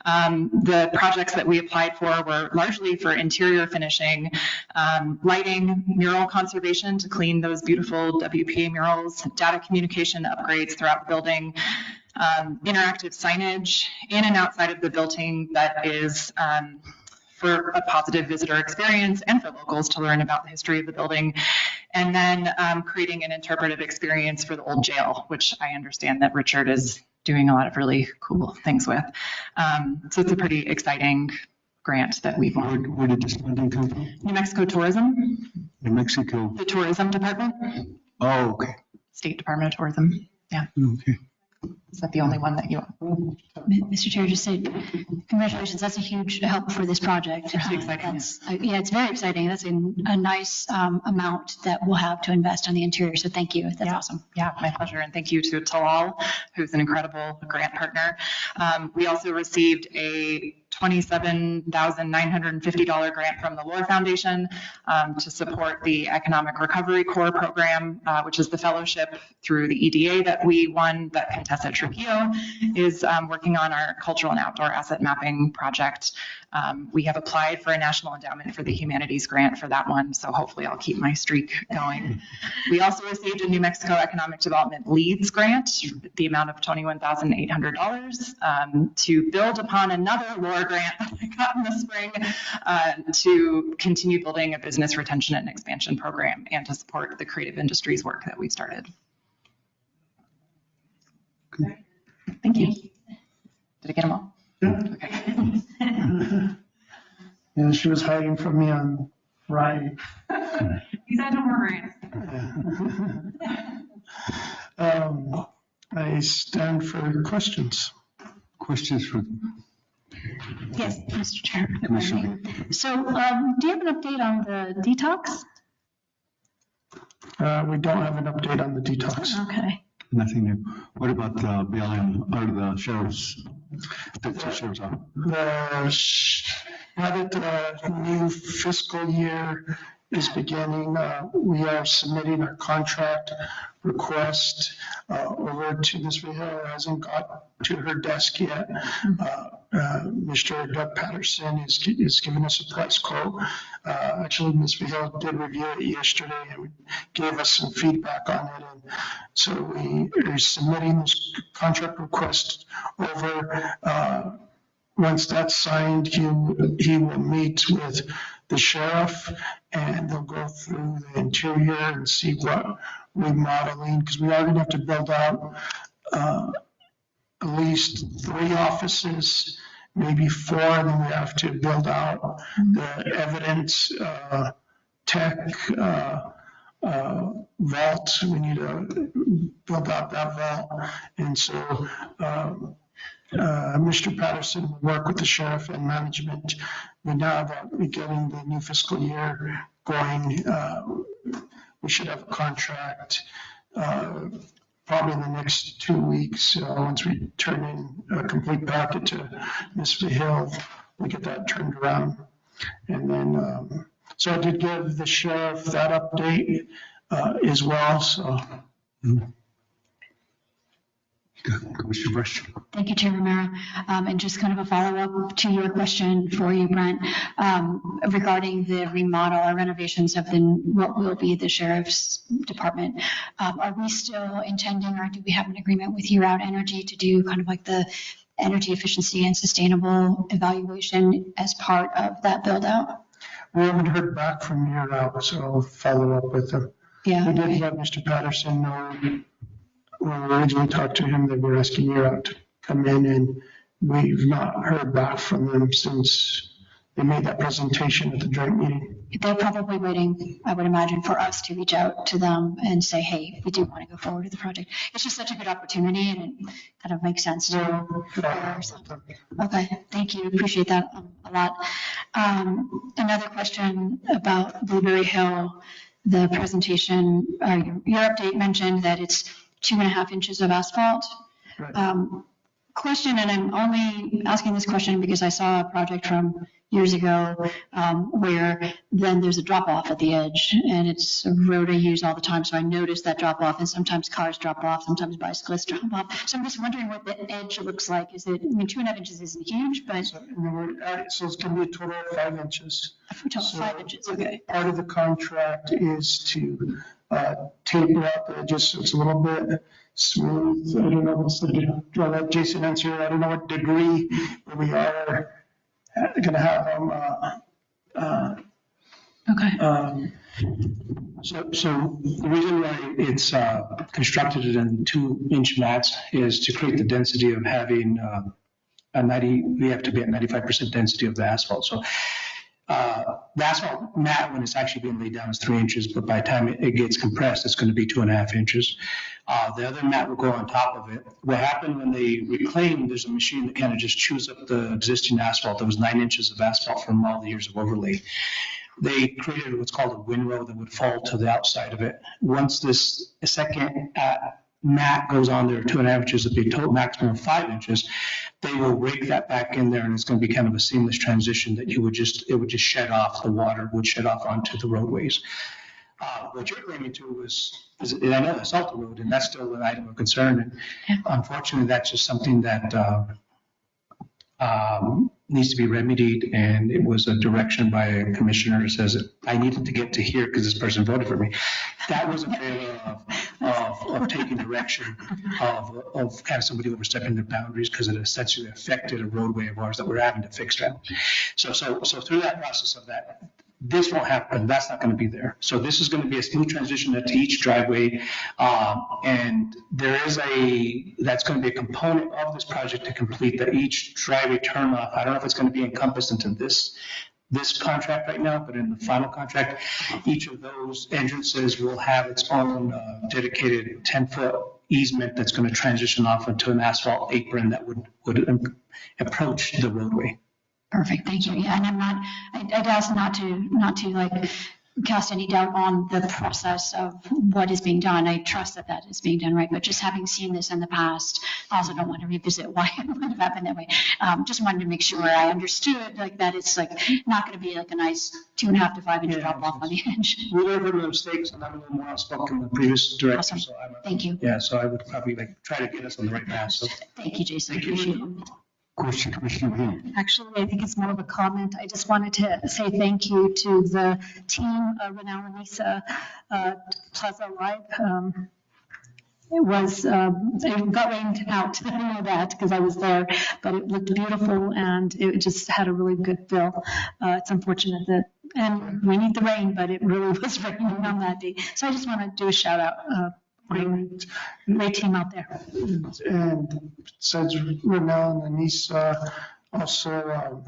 The projects that we applied for were largely for interior finishing, lighting, mural conservation to clean those beautiful WPA murals, data communication upgrades throughout the building, interactive signage in and outside of the building that is for a positive visitor experience and for locals to learn about the history of the building. And then creating an interpretive experience for the old jail, which I understand that Richard is doing a lot of really cool things with. So it's a pretty exciting grant that we've won. Where did this funding come from? New Mexico Tourism. New Mexico. The tourism department. Oh, okay. State Department of Tourism. Yeah. Okay. Is that the only one that you want? Mr. Chair, just say congratulations. That's a huge help for this project. Really exciting. Yeah, it's very exciting. That's a nice amount that we'll have to invest on the interior. So thank you. That's awesome. Yeah, my pleasure. And thank you to Talal, who's an incredible grant partner. We also received a $27,950 grant from the Lore Foundation to support the Economic Recovery Corps program, which is the fellowship through the EDA that we won, that Contessa Trujillo is working on our cultural and outdoor asset mapping project. We have applied for a National Endowment for the Humanities grant for that one, so hopefully I'll keep my streak going. We also received a New Mexico Economic Development Leads grant, the amount of $21,800 to build upon another Lore grant that I got in the spring to continue building a business retention and expansion program and to support the creative industries work that we started. Okay. Thank you. Did I get them all? Yeah. Okay. Yeah, she was hiding from me on Friday. You said no more grants. I stand for questions. Questions for Yes, Mr. Chair. Commissioner? So do you have an update on the detox? We don't have an update on the detox. Okay. Nothing new. What about the BLM or the sheriff's? The sheriff's office? Now that the new fiscal year is beginning, we are submitting our contract request over to Ms. Vihil. It hasn't got to her desk yet. Mr. Doug Patterson is giving us a price quote. Actually, Ms. Vihil did review it yesterday and gave us some feedback on it. And so we are submitting this contract request over. Once that's signed, he will meet with the sheriff and they'll go through the interior and see what remodeling, because we are going to have to build out at least 3 offices, maybe 4, and then we have to build out the evidence tech vault. We need to build out that vault. And so Mr. Patterson will work with the sheriff and management. But now that we're getting the new fiscal year going, we should have a contract probably in the next 2 weeks. Once we turn in a complete packet to Ms. Vihil, we get that turned around. And then, so I did give the sheriff that update as well. So. Commissioner Brush. Thank you, Chair Romero. And just kind of a follow-up to your question for you, Brent, regarding the remodel or renovations of what will be the sheriff's department. Are we still intending, or do we have an agreement with Year Out Energy to do kind of like the energy efficiency and sustainable evaluation as part of that build out? We haven't heard back from Year Out, so I'll follow up with them. Yeah. We did let Mr. Patterson know when we originally talked to him that we're asking Year Out to come in, and we've not heard back from them since they made that presentation at the joint meeting. They're probably waiting, I would imagine, for us to reach out to them and say, hey, we do want to go forward with the project. It's just such a good opportunity and it kind of makes sense to. Okay, thank you. Appreciate that a lot. Another question about Blueberry Hill, the presentation, your update mentioned that it's 2.5 inches of asphalt. Right. Question, and I'm only asking this question because I saw a project from years ago where then there's a drop off at the edge, and it's a road I use all the time, so I noticed that drop off, and sometimes cars drop off, sometimes bicyclists drop off. So I'm just wondering what the edge looks like. Is it, I mean, 2.5 inches isn't huge, but. So it's going to be a total of 5 inches. A total of 5 inches, okay. Part of the contract is to taper out the edges so it's a little bit smooth. I don't know what's the, I'll let Jason answer. I don't know what degree, but we are going to have them. Okay. So the reason why it's constructed in 2-inch mats is to create the density of having we have to be at 95% density of the asphalt. So the asphalt mat, when it's actually being laid down, is 3 inches, but by the time it gets compressed, it's going to be 2.5 inches. The other mat will go on top of it. What happened when they reclaimed, there's a machine that kind of just chews up the existing asphalt. There was 9 inches of asphalt from all the years of overlay. They created what's called a windrow that would fall to the outside of it. Once this second mat goes on there, 2.5 inches, it'd be a total maximum of 5 inches. They will rake that back in there, and it's going to be kind of a seamless transition that it would just shed off, the water would shed off onto the roadways. What you're claiming to is I know that's Salter Road, and that's still an item of concern. And unfortunately, that's just something that needs to be remedied, and it was a direction by a commissioner that says I needed to get to here because this person voted for me. That was a failure of taking direction of kind of somebody overstepping their boundaries because it essentially affected a roadway of ours that we're having to fix now. So through that process of that, this won't happen. That's not going to be there. So this is going to be a smooth transition to each driveway. And that's going to be a component of this project to complete that each driveway turnoff. I don't know if it's going to be encompassed into this contract right now, but in the final contract, each of those entrances will have its own dedicated 10-foot easement that's going to transition off into an asphalt apron that would approach the roadway. Perfect, thank you. Yeah, and I'd ask not to like cast any doubt on the process of what is being done. I trust that that is being done right, but just having seen this in the past, I also don't want to revisit why it would have happened that way. Just wanted to make sure I understood like that it's like not going to be like a nice 2.5 to 5 inch drop off on the edge. We learned from the mistakes, and I'm a little more outspoken than the previous director. Awesome. So Thank you. Yeah, so I would probably like try to get us on the right path. So thank you, Jason. Appreciate it. Question, Commissioner Hill. Actually, I think it's more of a comment. I just wanted to say thank you to the team, Renal and Lisa, Plaza Live. It got rained out, I know that because I was there, but it looked beautiful and it just had a really good feel. It's unfortunate that, and we need the rain, but it really was raining on that day. So I just want to do a shout out. Great team out there. And besides Renell and Anissa, also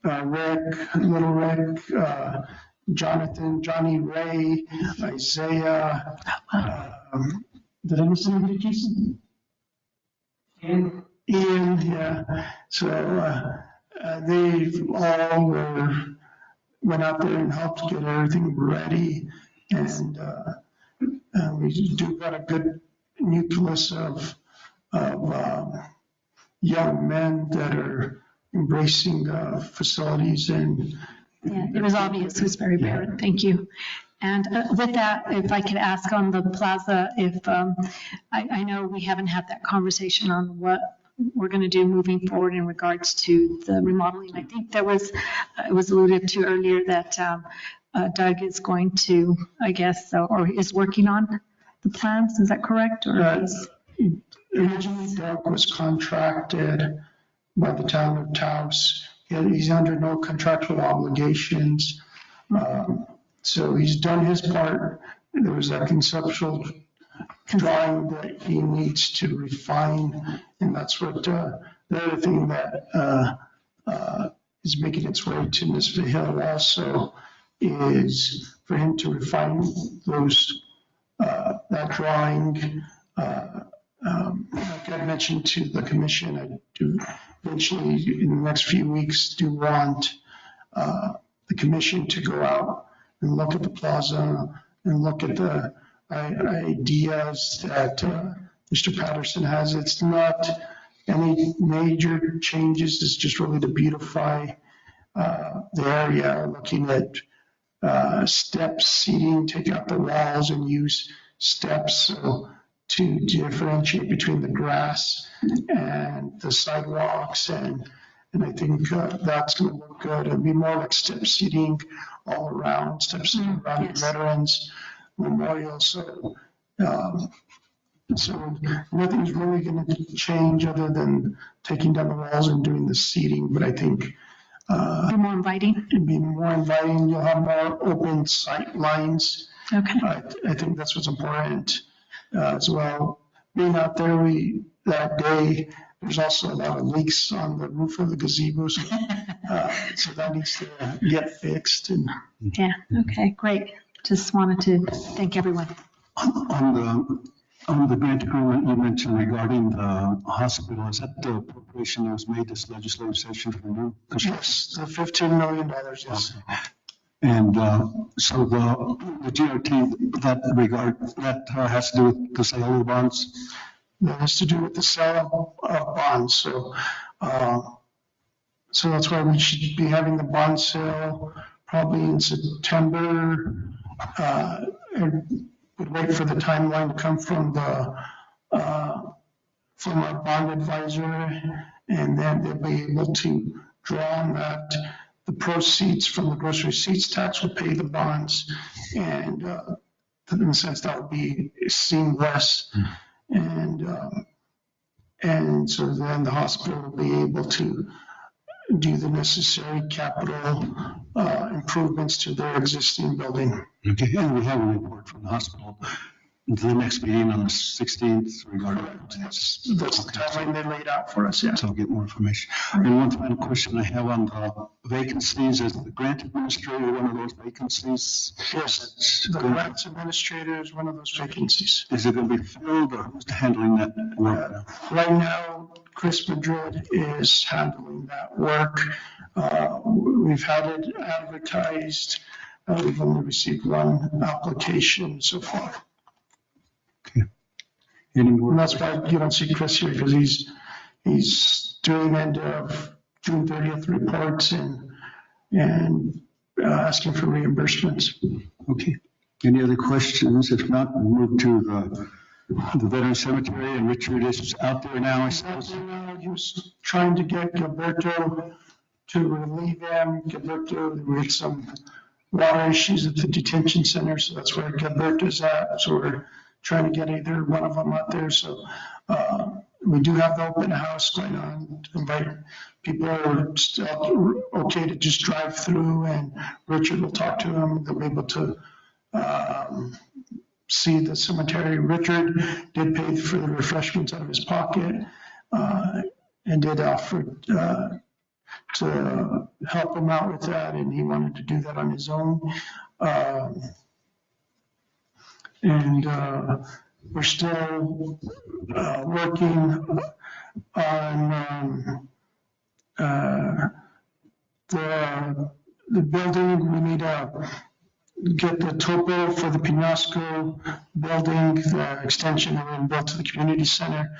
Rick, Little Rick, Jonathan, Johnny Ray, Isaiah. Did I miss anybody, Jason? Ian, yeah. So they all went out there and helped get everything ready. And we do got a good nucleus of young men that are embracing facilities and. Yeah, it was obvious. It was very apparent. Thank you. And with that, if I could ask on the plaza, if I know we haven't had that conversation on what we're going to do moving forward in regards to the remodeling. I think there was, it was alluded to earlier that Doug is going to, I guess, or is working on the plans. Is that correct? Or originally, Doug was contracted by the town of Taos. He's under no contractual obligations. So he's done his part. There was a conceptual drawing that he needs to refine. And that's what the other thing that is making its way to Ms. Hill also is for him to refine those, that drawing. Like I mentioned to the commission, I do eventually in the next few weeks do want the commission to go out and look at the plaza and look at the ideas that Mr. Patterson has. It's not any major changes, it's just really to beautify the area, looking at steps, seating, take out the walls and use steps so to differentiate between the grass and the sidewalks. And I think that's going to look good. It'll be more like step seating all around, step seating around the Veterans Memorial. So, so nothing's really going to change other than taking down the walls and doing the seating. But I think be more inviting. It'd be more inviting. You'll have more open sight lines. Okay. I think that's what's important as well. Being out there, that day, there's also a lot of leaks on the roof of the gazebo, so that needs to get fixed. And yeah, okay, great. Just wanted to thank everyone. On the grant agreement you mentioned regarding the hospital, is that the appropriation that was made this legislative session for new construction? Yes, the $15 million, yes. Okay. And so the GRT, that has to do with the sale of bonds? That has to do with the sale of bonds. So, so that's why we should be having the bond sale probably in September. And would wait for the timeline to come from our bond advisor, and then they'll be able to draw on that. The proceeds from the gross receipts tax will pay the bonds, and in a sense that would be seamless. And so then the hospital will be able to do the necessary capital improvements to their existing building. Okay, and we have a report from the hospital to the next meeting on the 16th regarding. That's the timeline they laid out for us, yeah. So I'll get more information. And one final question I have on the vacancies, is the grant administrator one of those vacancies? Yes, the grants administrator is one of those vacancies. Is it going to be filled, or who's handling that work now? Right now, Chris Madrid is handling that work. We've had it advertised. We've only received one application so far. Any more? And that's why you don't see Chris here, because he's doing end of June 30th reports and asking for reimbursements. Okay. Any other questions? If not, we'll move to the Veteran Cemetery, and Richard is out there now, I suppose. He was trying to get Gilberto to relieve him. Gilberto, we had some water issues at the detention center, so that's where Gilberto's at. So we're trying to get either one of them out there. So we do have the open house going on to invite people who are still okay to just drive through, and Richard will talk to them. They'll be able to see the cemetery. Richard did pay for the refreshments out of his pocket and did offer to help him out with that, and he wanted to do that on his own. And we're still working on the building. We need to get the topo for the Penasco building, the extension that we built to the community center.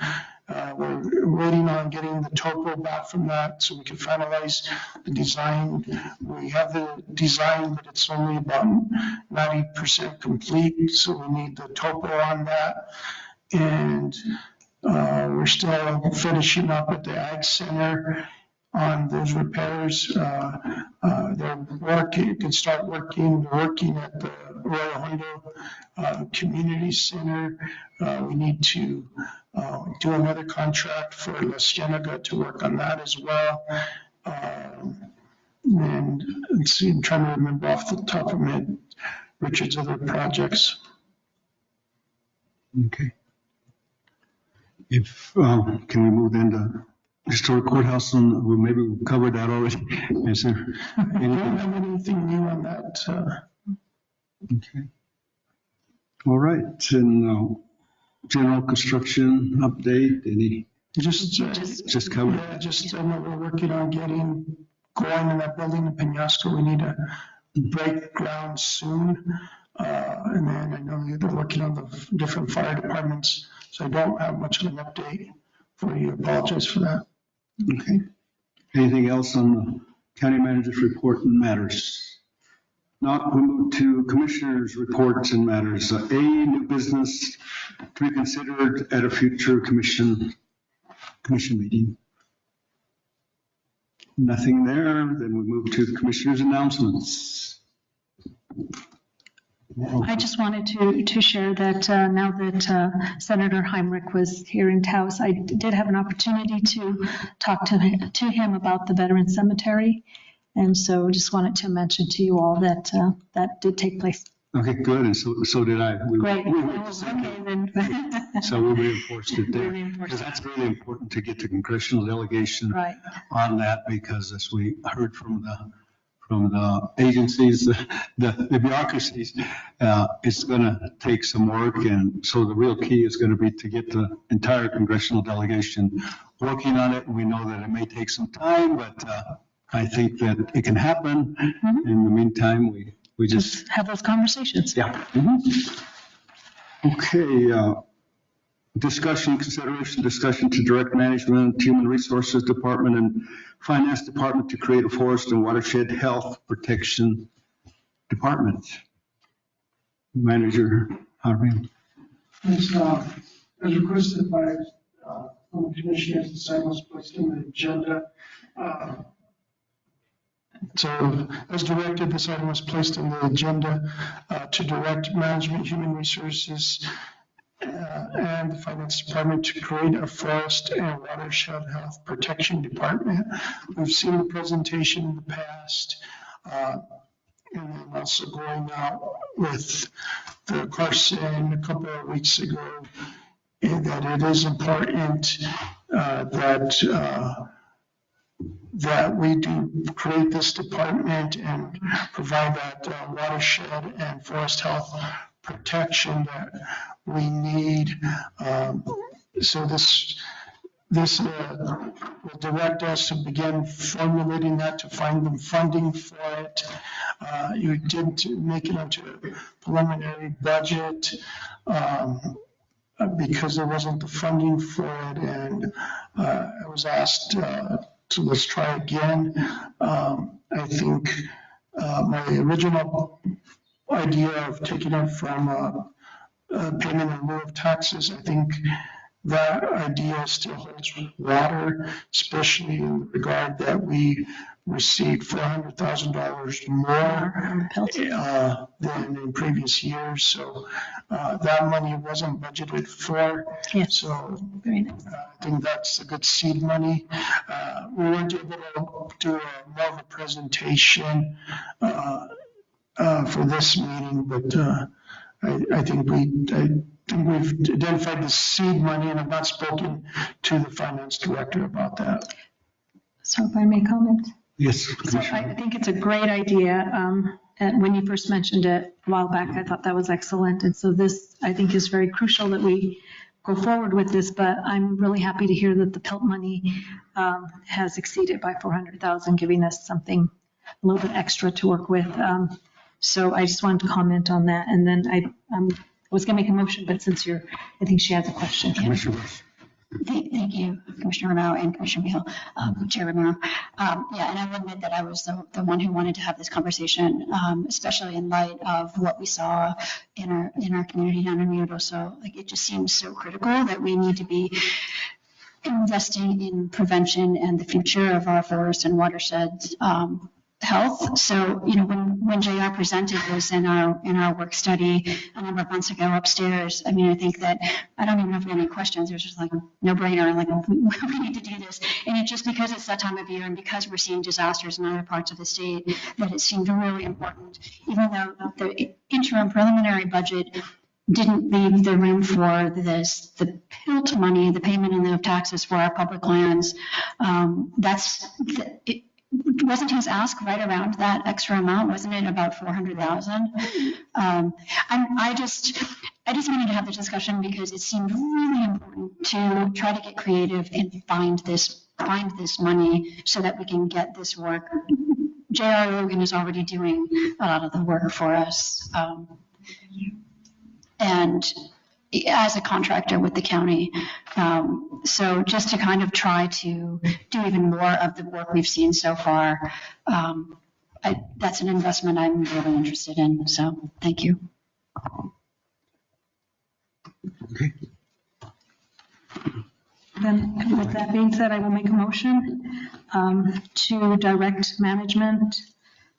We're waiting on getting the topo back from that so we can finalize the design. We have the design, but it's only about 90% complete, so we need the topo on that. And we're still finishing up at the Ag Center on those repairs. They're working, can start working at the Royal Hondo Community Center. We need to do another contract for La Cienega to work on that as well. And let's see, I'm trying to remember off the top of my head Richard's other projects. Okay. If, can we move into historic courthouse, and maybe we've covered that already? Is there I don't have anything new on that. Okay. All right, and general construction update, any? Just covered. Yeah, just I know we're working on getting going in that building in Penasco. We need to break ground soon. And then I know they're working on the different fire departments, so I don't have much of an update for you. Apologize for that. Okay. Anything else on the county manager's report and matters? Not, we move to commissioners' reports and matters. A, new business to be considered at a future commission meeting. Nothing there. Then we move to the commissioners' announcements. I just wanted to share that now that Senator Heinrich was here in Taos, I did have an opportunity to talk to him about the Veteran Cemetery. And so just wanted to mention to you all that that did take place. Okay, good. And so did I. Great. So we reinforced it there. Because that's really important to get the congressional delegation on that, because as we heard from the agencies, the bureaucracies, it's going to take some work. And so the real key is going to be to get the entire congressional delegation working on it. And we know that it may take some time, but I think that it can happen. Mm-hmm. In the meantime, we just have those conversations. Yeah. Mm-hmm. Okay. Discussion to direct management, human resources department, and finance department to create a forest and watershed health protection department. Manager Harvey. As requested by the commissioners, this item was placed in the agenda. So as directed, this item was placed in the agenda to direct management, human resources, and the finance department to create a forest and watershed health protection department. We've seen the presentation in the past, and then also going out with the Carson a couple of weeks ago, that it is important that we do create this department and provide that watershed and forest health protection that we need. So this this will direct us to begin formulating that, to find them funding for it. You did make it into a preliminary budget because there wasn't the funding for it, and I was asked to let's try again. I think my original idea of taking it from payment in lieu of taxes, I think that idea still holds water, especially in regard that we received $400,000 more than in previous years. So that money wasn't budgeted for. Yes. So Very nice. I think that's a good seed money. We weren't able to do more of a presentation for this meeting, but I think we've identified the seed money, and I've not spoken to the finance director about that. So if I may comment? Yes. So I think it's a great idea. And when you first mentioned it a while back, I thought that was excellent. And so this, I think, is very crucial that we go forward with this, but I'm really happy to hear that the PILT money has exceeded by 400,000, giving us something a little bit extra to work with. So I just wanted to comment on that. And then I was going to make a motion, but since I think she has a question. Thank you, Commissioner Romero and Commissioner Beal, Chair Romero. Yeah, and I will admit that I was the one who wanted to have this conversation, especially in light of what we saw in our community down in Rio Doso. Like, it just seems so critical that we need to be investing in prevention and the future of our forests and watersheds. Health. So, you know, when JR presented this in our work study a number of months ago upstairs, I mean, I think that I don't even know if we had any questions. It was just like no brainer, like we need to do this. And it's just because it's that time of year and because we're seeing disasters in other parts of the state that it seemed really important, even though the interim preliminary budget didn't leave the room for this, the PILT money, the payment in lieu of taxes for our public lands. Wasn't his ask right around that extra amount? Wasn't it about 400,000? I just wanted to have the discussion because it seemed really important to try to get creative and find this money so that we can get this work. J.R. Logan is already doing a lot of the work for us. And as a contractor with the county. So just to kind of try to do even more of the work we've seen so far, that's an investment I'm really interested in. So thank you. Okay. Then with that being said, I will make a motion to direct management,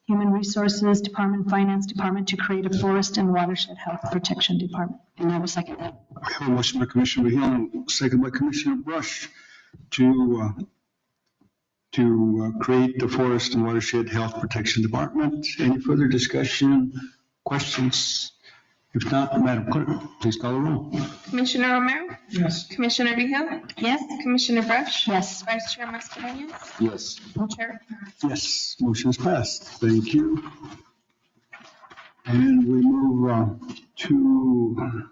Human Resources Department, Finance Department to create a Forest and Watershed Health Protection Department. And I will second that. We have a motion by Commissioner Hill and second by Commissioner Brush to create the Forest and Watershed Health Protection Department. Any further discussion, questions? If not, Madam Clerk, please call the roll. Commissioner Romero? Yes. Commissioner Vehil? Yes. Commissioner Brush? Yes. Vice Chair Mascarenhas? Yes. Chair? Yes, motion is passed. Thank you. And we move to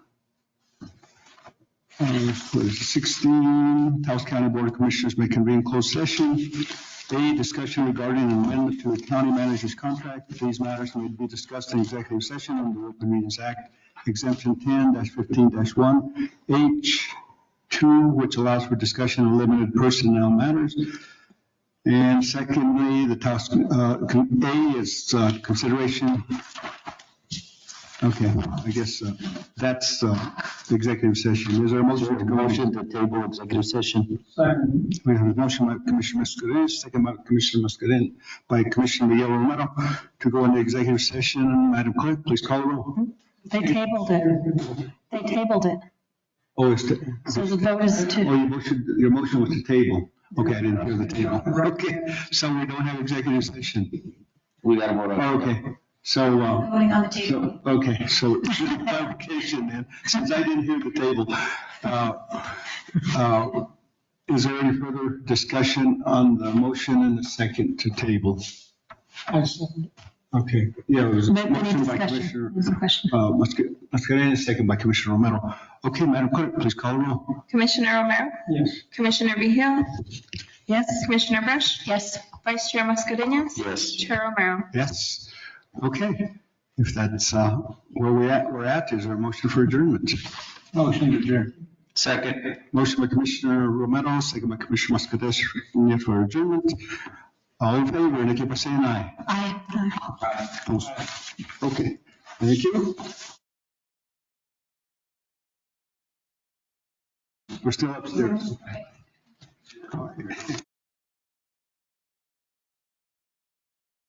16, Taos County Board of Commissioners may convene closed session. A, discussion regarding an amendment to the county manager's contract. These matters may be discussed in executive session under the Open Meetings Act, exemption 10-15-1, H2, which allows for discussion of limited personnel matters. And secondly, the Taos, A is consideration. Okay, I guess that's the executive session. Is there a motion to go Motion to table executive session. We have a motion by Commissioner Mascarenhas, second by Commissioner Mascarenhas, by Commissioner Miguel Romero to go into executive session. Madam Clerk, please call the roll. They tabled it. Oh, it's So the vote is to. Oh, your motion was to table. Okay, I didn't hear the table. Okay, so we don't have executive session. We got to vote on it. Okay, so. Voting on the table. Okay, so clarification then, since I didn't hear the table. Is there any further discussion on the motion and the second to table? Okay, yeah, it was a But motion any by discussion? Commissioner There's a question. Mascarenhas, second by Commissioner Romero. Okay, Madam Clerk, please call the roll. Commissioner Romero? Yes. Commissioner Vehil? Yes. Commissioner Brush? Yes. Vice Chair Mascarenhas? Yes. Chair Romero? Yes. Okay, if that's where we're at, is there a motion for adjournment? Motion to adjourn. Second. Motion by Commissioner Romero, second by Commissioner Mascarenhas for adjournment. All in favor, indicate by saying aye. Aye. Okay, thank you. We're still upstairs.